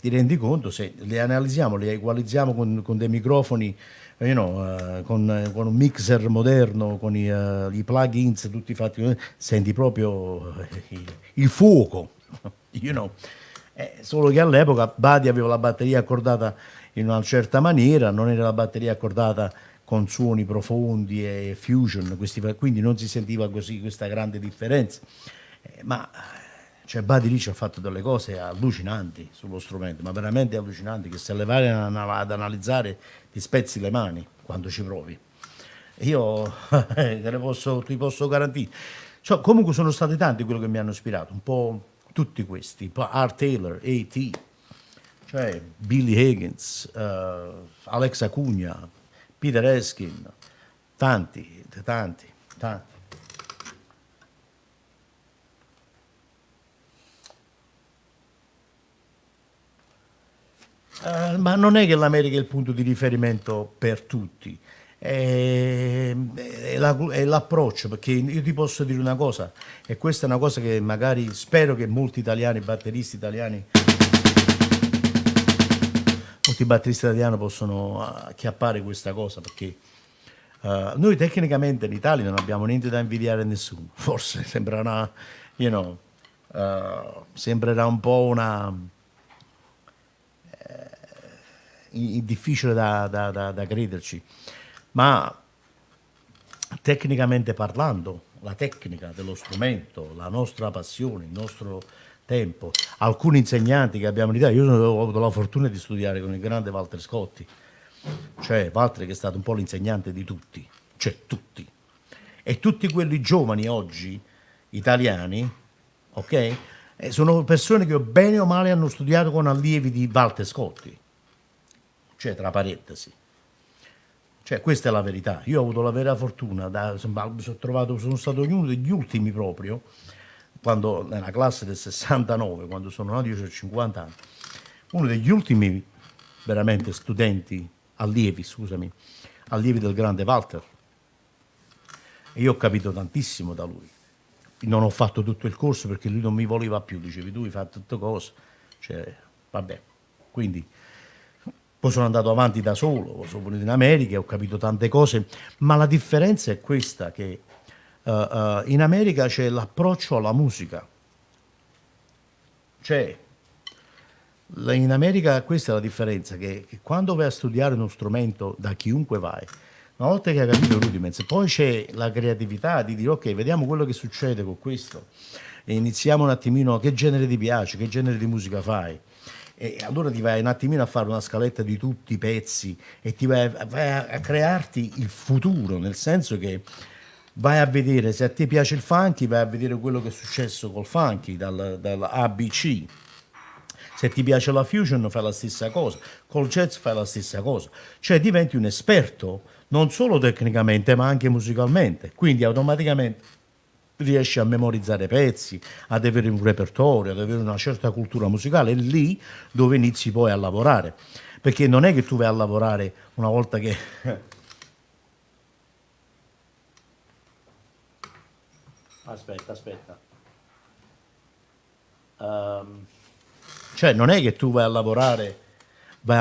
ti rendi conto, se le analizziamo, le equalizziamo con dei microfoni, con un mixer moderno, con i plugins tutti fatti, senti proprio il fuoco, you know. Solo che all'epoca Buddy aveva la batteria accordata in una certa maniera, non era la batteria accordata con suoni profondi e fusion, quindi non si sentiva così questa grande differenza. Ma cioè, Buddy lì ci ha fatto delle cose allucinanti sullo strumento, ma veramente allucinanti, che se le vai ad analizzare ti spezzi le mani quando ci provi. Io ti posso garantire. Cioè, comunque sono stati tanti quelli che mi hanno ispirato, un po' tutti questi, Art Taylor, A.T., cioè Billy Higgins, Alex Acugna, Peter Eskin, tanti, tanti, tanti. Ma non è che l'America è il punto di riferimento per tutti, è l'approccio, perché io ti posso dire una cosa, e questa è una cosa che magari spero che molti batteristi italiani possono acchiappare questa cosa, perché noi tecnicamente in Italia non abbiamo niente da invidiare a nessuno. Forse sembrerà, you know, sembrerà un po' difficile da crederci, ma tecnicamente parlando, la tecnica dello strumento, la nostra passione, il nostro tempo, alcuni insegnanti che abbiamo in Italia, io ho avuto la fortuna di studiare con il grande Walter Scotti, cioè Walter che è stato un po' l'insegnante di tutti, cioè tutti, e tutti quelli giovani oggi, italiani, ok? Sono persone che bene o male hanno studiato con allievi di Walter Scotti, cioè tra parentesi. Cioè, questa è la verità. Io ho avuto la vera fortuna, sono stato uno degli ultimi proprio, quando nella classe del 69, quando sono nato io ho 50 anni, uno degli ultimi veramente allievi del grande Walter. E io ho capito tantissimo da lui. Non ho fatto tutto il corso perché lui non mi voleva più, dicevi tu hai fatto tutte cose, cioè, vabbè, quindi poi sono andato avanti da solo, sono venuto in America e ho capito tante cose, ma la differenza è questa, che in America c'è l'approccio alla musica. Cioè, in America questa è la differenza, che quando vai a studiare uno strumento, da chiunque vai, una volta che hai capito i rudiments, poi c'è la creatività di dire ok, vediamo quello che succede con questo, e iniziamo un attimino, che genere ti piace, che genere di musica fai. E allora ti vai un attimino a fare una scaletta di tutti i pezzi e vai a crearti il futuro, nel senso che vai a vedere, se a te piace il funky, vai a vedere quello che è successo col funky, dal ABC. Se ti piace la fusion fai la stessa cosa, col jazz fai la stessa cosa. Cioè diventi un esperto non solo tecnicamente ma anche musicalmente, quindi automaticamente riesci a memorizzare pezzi, ad avere un repertorio, ad avere una certa cultura musicale, è lì dove inizi poi a lavorare. Perché non è che tu vai a lavorare una volta che... Aspetta. Cioè non è che tu vai a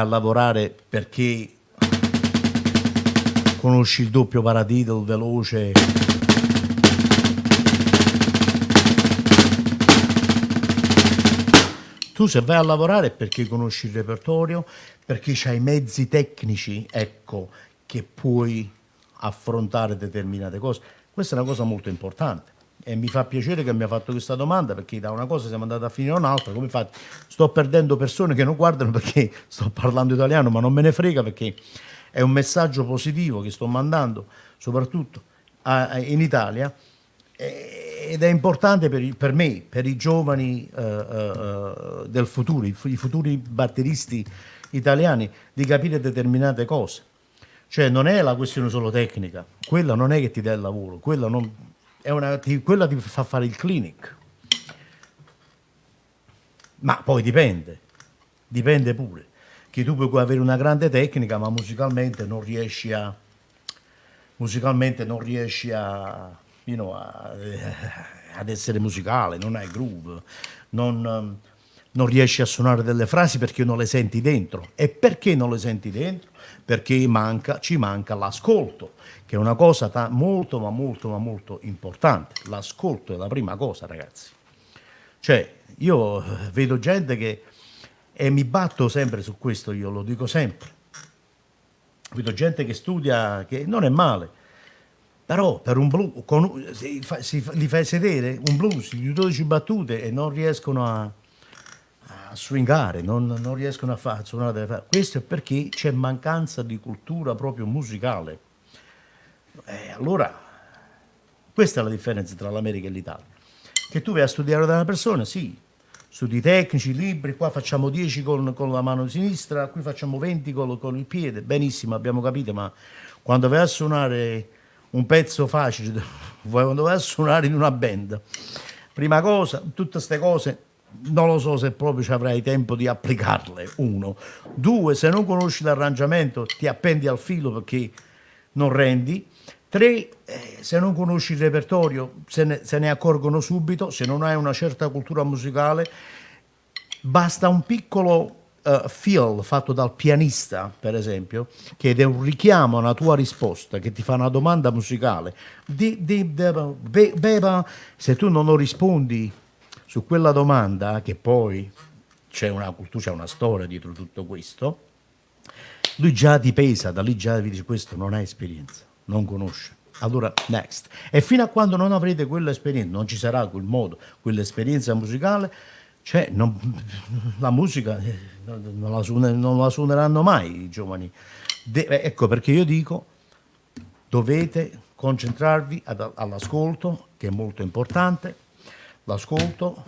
lavorare perché conosci il doppio paradiddle veloce. Tu se vai a lavorare è perché conosci il repertorio, perché c'hai i mezzi tecnici, ecco, che puoi affrontare determinate cose. Questa è una cosa molto importante e mi fa piacere che mi ha fatto questa domanda perché da una cosa siamo andati a finire a un'altra. Come infatti sto perdendo persone che non guardano perché sto parlando italiano, ma non me ne frega perché è un messaggio positivo che sto mandando, soprattutto in Italia, ed è importante per me, per i giovani del futuro, i futuri batteristi italiani, di capire determinate cose. Cioè non è la questione solo tecnica, quella non è che ti dà il lavoro, quella, non, è quella ti fa fare il clinic. Ma poi dipende pure, che tu puoi avere una grande tecnica ma musicalmente non riesci a, ad essere musicale, non hai groove, non riesci a suonare delle frasi perché non le senti dentro. E perché non le senti dentro? Perché ci manca l'ascolto, che è una cosa molto, ma molto, ma molto importante. L'ascolto è la prima cosa, ragazzi. Cioè, io vedo gente che, e mi batto sempre su questo, io lo dico sempre, vedo gente che studia, che non è male, però per un blues, li fai sedere un blues di 12 battute e non riescono a swingare, non riescono a suonare Questo è perché c'è mancanza di cultura proprio musicale. Allora, questa è la differenza tra l'America e l'Italia. Che tu vai a studiare da una persona, sì, studi tecnici, libri, qua facciamo 10 con la mano sinistra, qui facciamo 20 con il piede, benissimo, abbiamo capito, ma quando vai a suonare un pezzo facile, quando vai a suonare in una band, prima cosa, tutte queste cose, non lo so se proprio ci avrai tempo di applicarle, uno. Due, se non conosci l'arrangiamento ti appendi al filo perché non rendi. Tre, se non conosci il repertorio se ne accorgono subito, se non hai una certa cultura musicale, basta un piccolo feel fatto dal pianista, per esempio, che è un richiamo a una tua risposta, che ti fa una domanda musicale. Se tu non lo rispondi su quella domanda, che poi c'è una cultura, c'è una storia dietro tutto questo, lui già ti pesa, da lì già vi dice questo non ha esperienza, non conosce. Allora, next. E fino a quando non avrete quell'esperienza, non ci sarà quel modo, quell'esperienza musicale, cioè la musica non la suoneranno mai i giovani. Ecco perché io dico, dovete concentrarvi all'ascolto, che è molto importante, l'ascolto,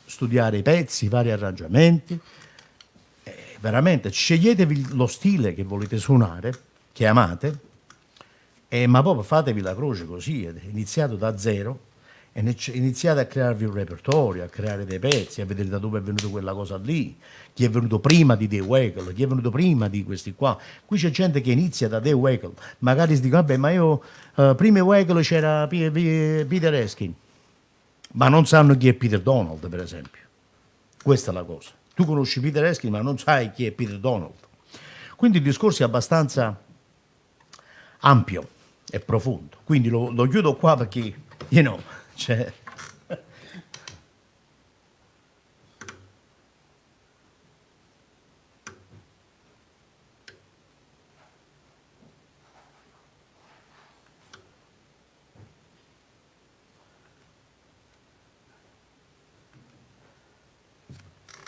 studiare i pezzi, i vari arrangiamenti, veramente sceglietevi lo stile che volete suonare, che amate, ma proprio fatevi la croce così, iniziate da zero e iniziate a crearvi un repertorio, a creare dei pezzi, a vedere da dove è venuta quella cosa lì, chi è venuto prima di Dave Weckl, chi è venuto prima di questi qua. Qui c'è gente che inizia da Dave Weckl, magari si dice, vabbè, ma io prima di Weckl c'era Peter Eskin, ma non sanno chi è Peter Donald, per esempio. Questa è la cosa. Tu conosci Peter Eskin, ma non sai chi è Peter Donald. Quindi il discorso è abbastanza ampio e profondo. Quindi lo chiudo qua perché, cioè...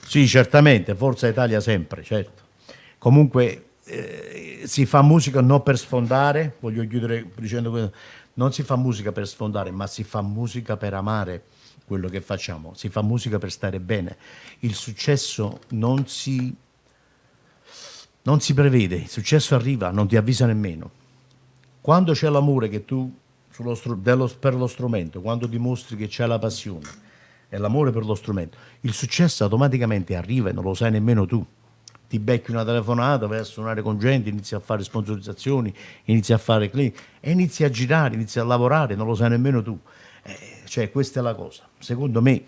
Sì, certamente, Forza Italia sempre, certo. Comunque si fa musica non per sfondare, voglio chiudere dicendo questo, non si fa musica per sfondare, ma si fa musica per amare quello che facciamo, si fa musica per stare bene. Il successo non si prevede, il successo arriva, non ti avvisa nemmeno. Quando c'è l'amore che tu per lo strumento, quando dimostri che c'è la passione e l'amore per lo strumento, il successo automaticamente arriva e non lo sai nemmeno tu. Ti becchi una telefonata, vai a suonare con gente, inizi a fare sponsorizzazioni, inizi a fare click e inizi a girare, inizi a lavorare, non lo sai nemmeno tu. Cioè, questa è la cosa. Secondo me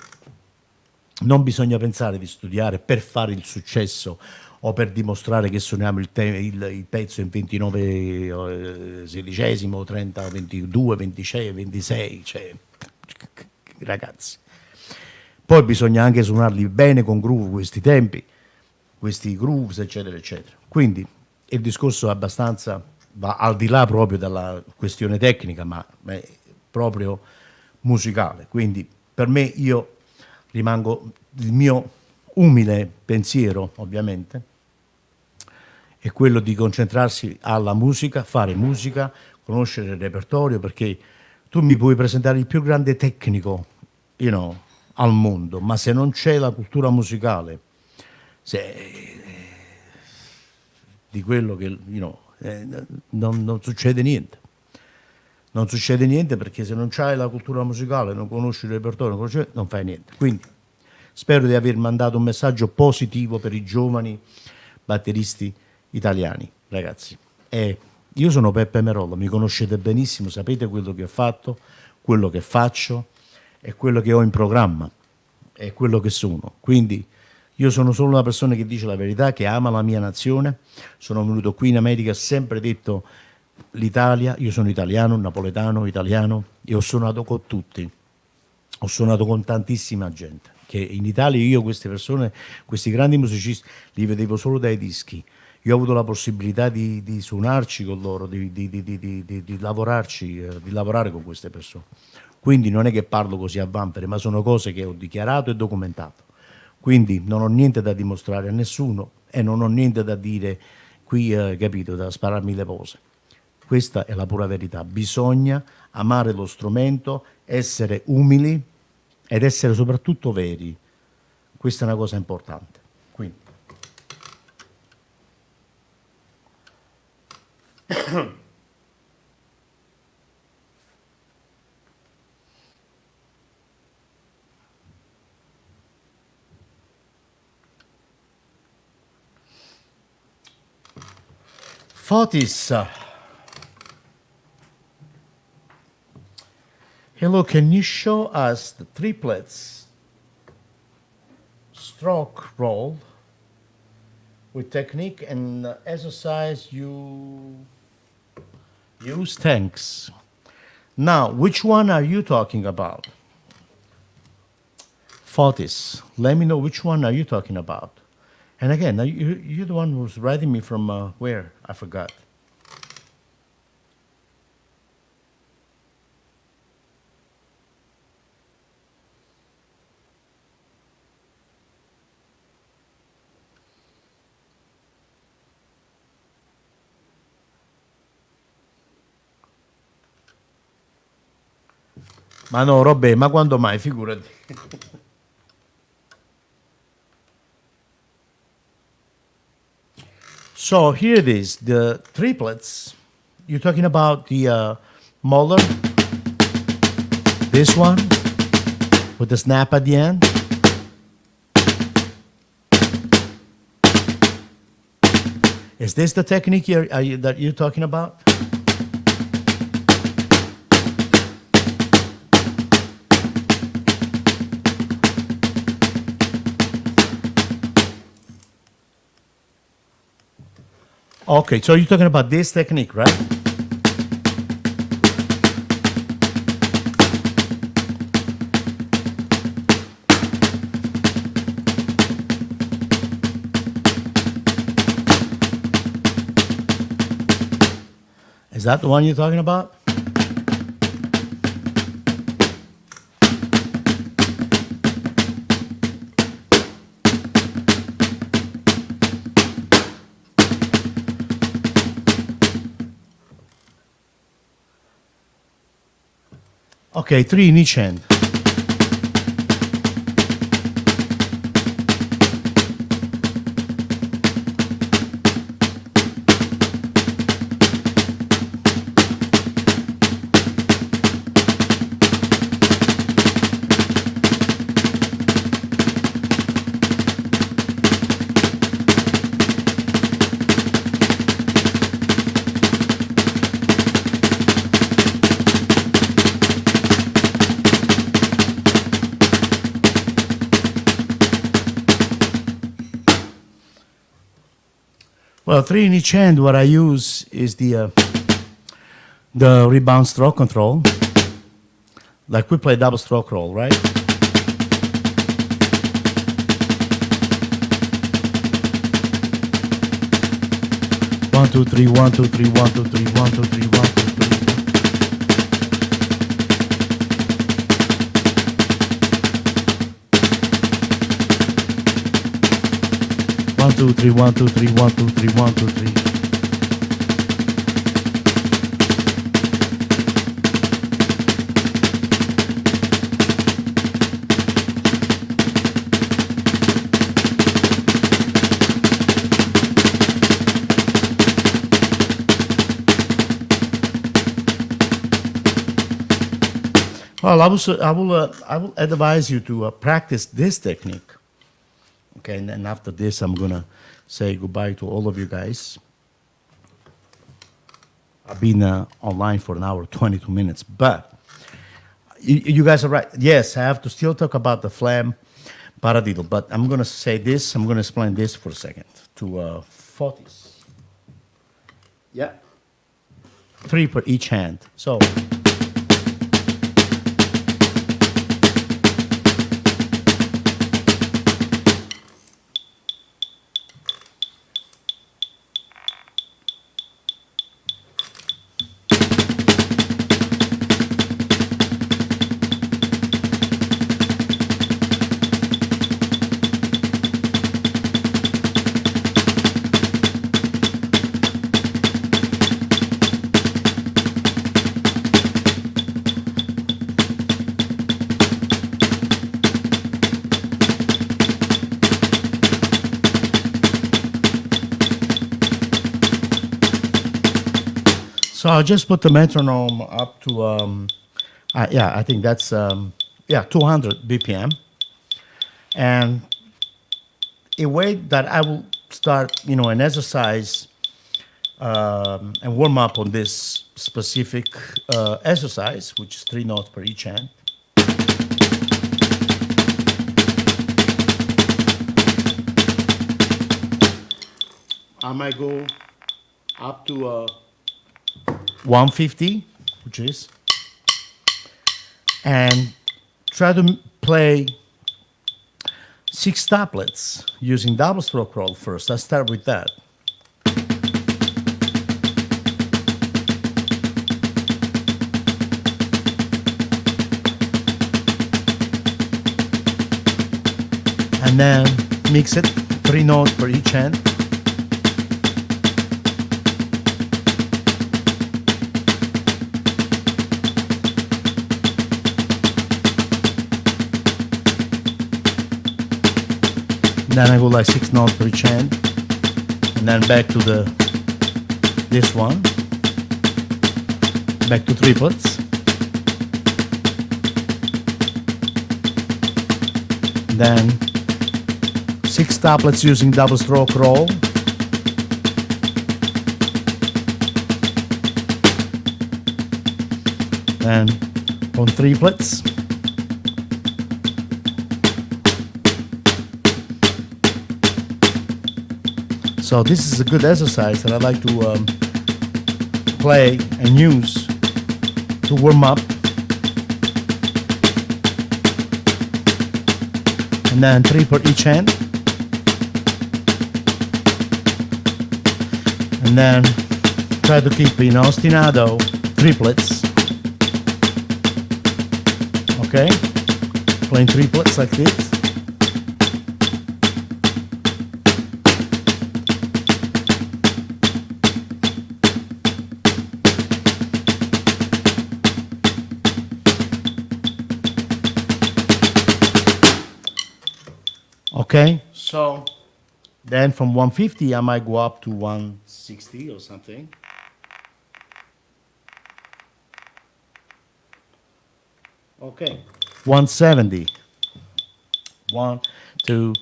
non bisogna pensare di studiare per fare il successo o per dimostrare che suoniamo il pezzo in 29 sedicesimo, 22, 26, 26, cioè, ragazzi. Poi bisogna anche suonarli bene con groove questi tempi, questi grooves, eccetera, eccetera. Quindi il discorso è abbastanza, va al di là proprio della questione tecnica, ma è proprio musicale. Quindi per me io rimango, il mio umile pensiero, ovviamente, è quello di concentrarsi alla musica, fare musica, conoscere il repertorio, perché tu mi puoi presentare il più grande tecnico, al mondo, ma se non c'è la cultura musicale, se, di quello che, non succede niente. Non succede niente perché se non c'hai la cultura musicale, non conosci il repertorio, non fai niente. Quindi spero di aver mandato un messaggio positivo per i giovani batteristi italiani, ragazzi. E io sono Peppe Merolla, mi conoscete benissimo, sapete quello che ho fatto, quello che faccio e quello che ho in programma e quello che sono. Quindi io sono solo una persona che dice la verità, che ama la mia nazione. Sono venuto qui in America, ho sempre detto l'Italia, io sono italiano, napoletano, italiano e ho suonato con tutti. Ho suonato con tantissima gente, che in Italia io queste persone, questi grandi musicisti, li vedevo solo dai dischi. Io ho avuto la possibilità di suonarci con loro, di lavorarci, di lavorare con queste persone. Quindi non è che parlo così a vanvera, ma sono cose che ho dichiarato e documentato. Quindi non ho niente da dimostrare a nessuno e non ho niente da dire qui, capito, da spararmi le pose. Questa è la pura verità. Bisogna amare lo strumento, essere umili ed essere soprattutto veri. Questa è una cosa importante. Quindi. Fotis. Hello, can you show us the triplets stroke roll with technique and exercise you use? Thanks. Now, which one are you talking about? Fotis, let me know which one are you talking about. And again, you're the one who's writing me from where? I forgot. Ma no, Robè, ma quando mai? Figurati. So here it is, the triplets. You're talking about the Moller, this one, with the snap at the end. Is this the technique that you're talking about? Okay, so you're talking about this technique, right? Is that the one you're talking about? Okay, 3 in each hand. Well, 3 in each hand, what I use is the rebound stroke control. Like we play double stroke roll, right? 1, 2, 3, 1, 2, 3, 1, 2, 3, 1, 2, 3, 1, 2, 3. 1, 2, 3, 1, 2, 3, 1, 2, 3, 1, 2, 3. Well, I will advise you to practice this technique. Okay, and then after this, I'm gonna say goodbye to all of you guys. I've been online for an hour, 22 minutes, but you guys are right. Yes, I have to still talk about the Flam paradiddle, but I'm gonna say this. I'm gonna explain this for a second to Fotis. Yeah, 3 per each hand. So. So I'll just put the metronome up to, yeah, I think that's, yeah, 200 BPM. And a way that I will start, an exercise and warm up on this specific exercise, which is 3 notes per each hand. I might go up to 150, which is, and try to play 6 stoplets using double stroke roll first. Let's start with that. And then mix it, 3 notes per each hand. Then I go like 6 notes per each hand, and then back to this one, back to triplets, then 6 stoplets using double stroke roll, then on triplets. So this is a good exercise that I like to play and use to warm up. And then 3 per each hand. And then try to keep, ostinato, triplets. Okay? Playing triplets like this. Okay, so then from 150 I might go up to 160 or something. Okay, 170. 1, 2,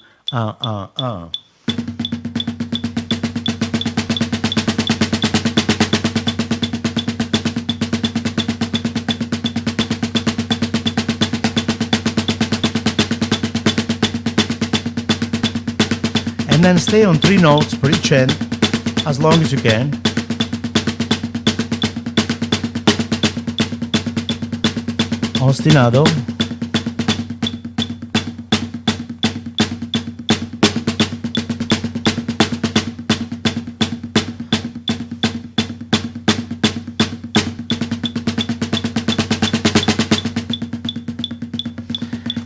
And then stay on 3 notes per each hand as long as you can. Ostinato.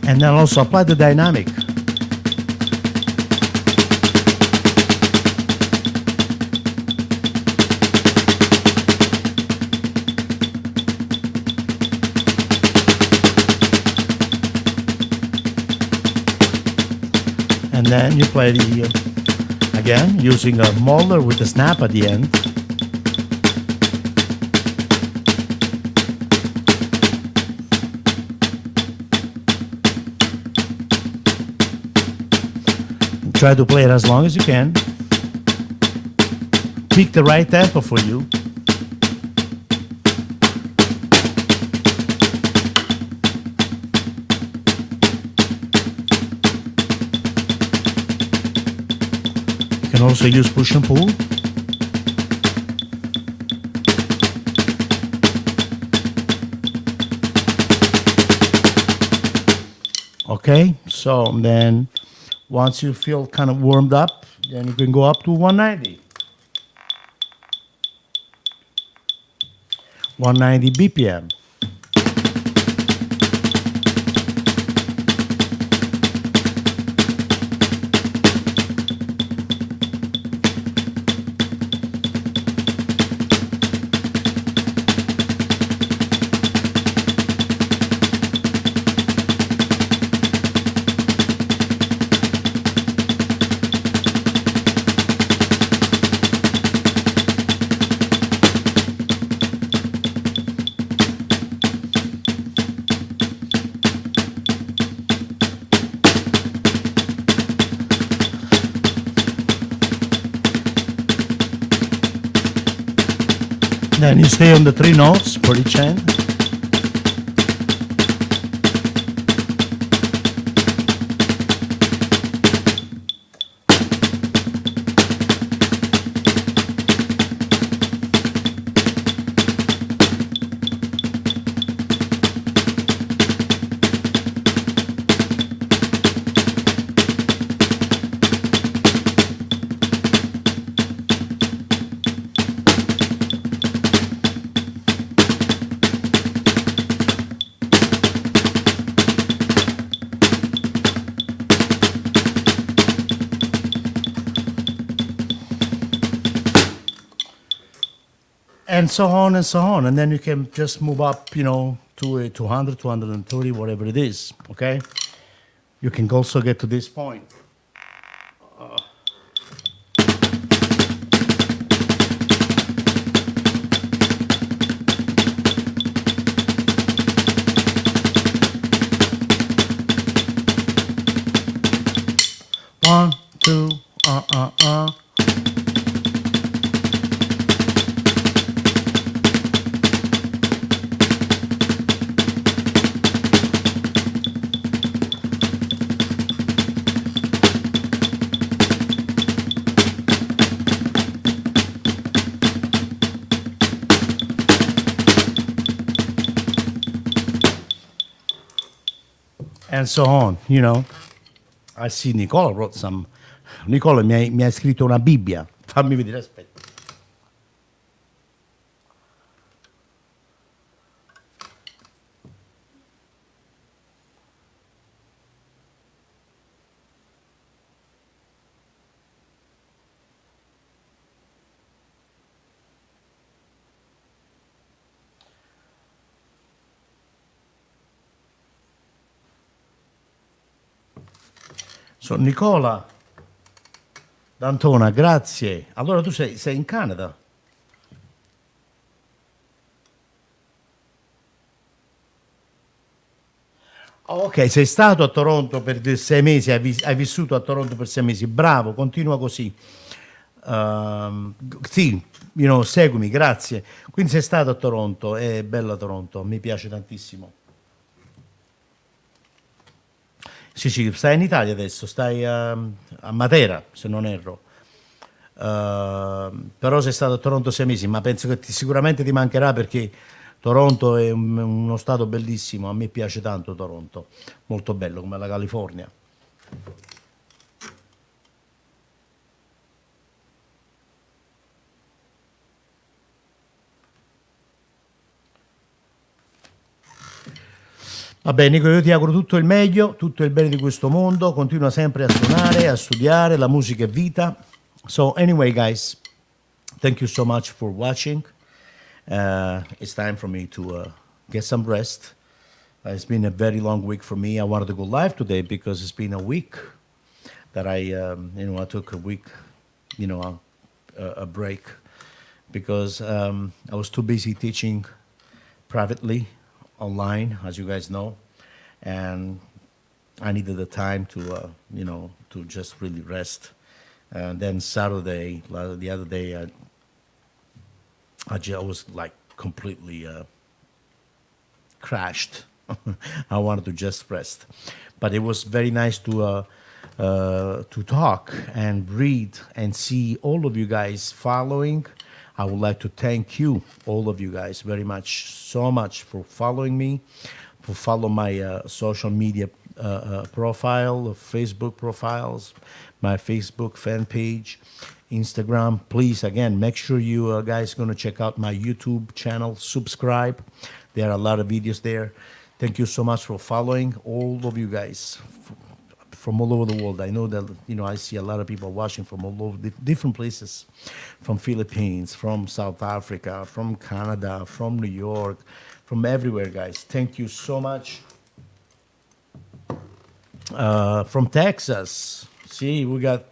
And then also apply the dynamic. And then you play the, again, using a molder with a snap at the end. Try to play it as long as you can. Pick the right tempo for you. You can also use push and pull. Okay, so then once you feel kind of warmed up, then you can go up to 190. 190 BPM. Then you stay on the 3 notes for each hand. And so on and so on. And then you can just move up, to a 200, 230, whatever it is, okay? You can also get to this point. One, two, and so on, I see Nicola wrote some. Nicola mi ha scritto una Bibbia. Fammi vedere, aspetta. So, Nicola D'Antona, grazie. Allora tu sei in Canada? Oh, ok, sei stato a Toronto per 6 mesi, hai vissuto a Toronto per 6 mesi, bravo, continua così. Sì, seguimi, grazie. Quindi sei stato a Toronto, è bella Toronto, mi piace tantissimo. Sì, sì, stai in Italia adesso, stai a Matera, se non erro. Però sei stato a Toronto 6 mesi, ma penso che sicuramente ti mancherà perché Toronto è uno stato bellissimo, a me piace tanto Toronto, molto bello come la California. Vabbè, Nico, io ti auguro tutto il meglio, tutto il bene di questo mondo. Continua sempre a suonare, a studiare. La musica è vita. So, anyway, guys, thank you so much for watching. It's time for me to get some rest. It's been a very long week for me. I wanted to go live today because it's been a week that I took a week, a break because I was too busy teaching privately online, as you guys know, and I needed the time to just really rest. And then Saturday, the other day, I was like completely crashed. I wanted to just rest, but it was very nice to talk and read and see all of you guys following. I would like to thank you, all of you guys, very much, so much for following me, for follow my social media profile, Facebook profiles, my Facebook fan page, Instagram. Please, again, make sure you guys going to check out my YouTube channel, subscribe. There are a lot of videos there. Thank you so much for following, all of you guys from all over the world. I know that, I see a lot of people watching from all over different places, from Philippines, from South Africa, from Canada, from New York, from everywhere, guys. Thank you so much. From Texas. See, we got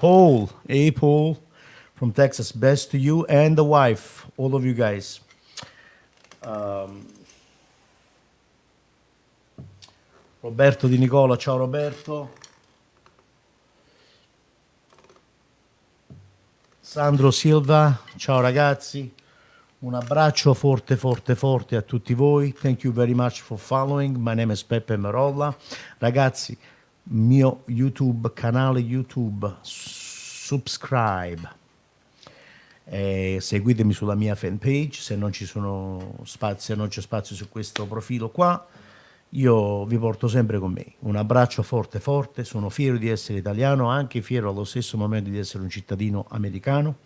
Paul. Hey, Paul, from Texas. Best to you and the wife, all of you guys. Roberto Di Nicola, ciao Roberto. Sandro Silva, ciao ragazzi. Un abbraccio forte, forte, forte a tutti voi. Thank you very much for following. My name is Peppe Merolla. Ragazzi, mio YouTube, canale YouTube, subscribe. Seguitemi sulla mia fanpage, se non c'è spazio su questo profilo qua, io vi porto sempre con me. Un abbraccio forte forte, sono fiero di essere italiano, anche fiero allo stesso momento di essere un cittadino americano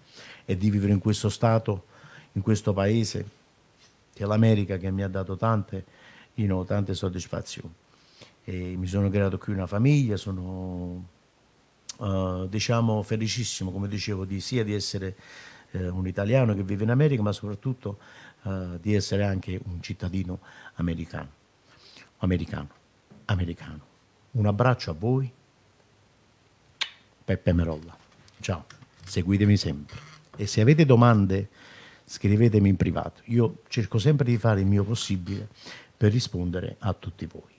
e di vivere in questo stato, in questo paese, che è l'America, che mi ha dato tante soddisfazioni. E mi sono creato qui una famiglia, sono felicissimo, come dicevo, sia di essere un italiano che vive in America, ma soprattutto di essere anche un cittadino americano. Un abbraccio a voi, Peppe Merolla. Ciao, seguitemi sempre. E se avete domande, scrivetemi in privato. Io cerco sempre di fare il mio possibile per rispondere a tutti voi.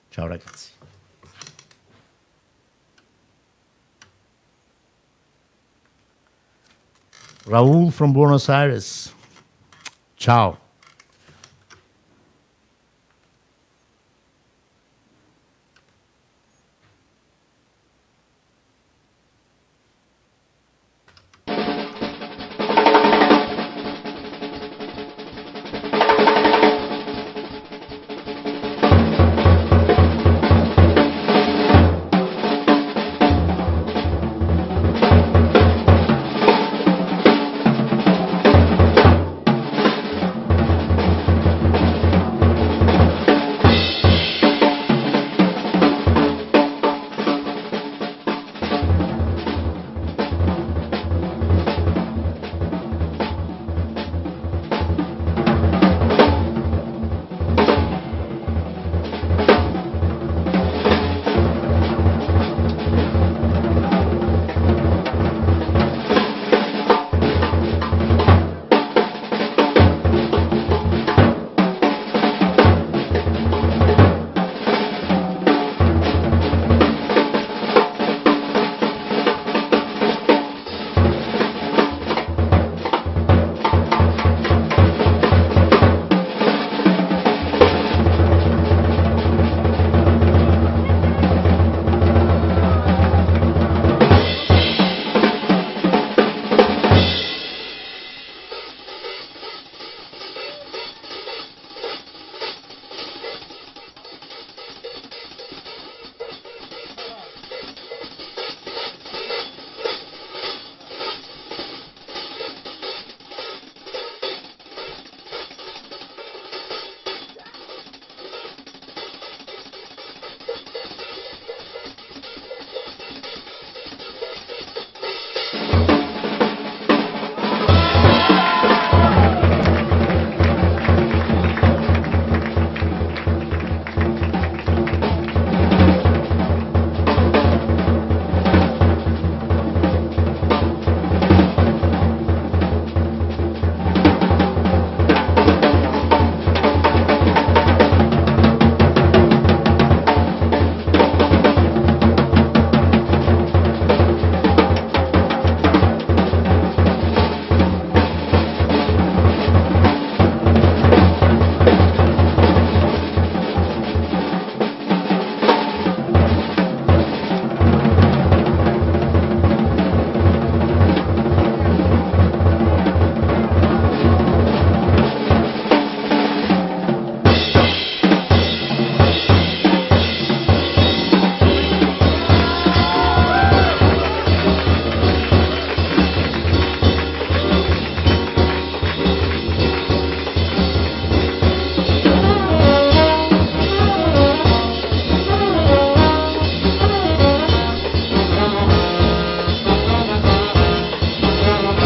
Ciao ragazzi. Raul from Buenos Aires. Ciao.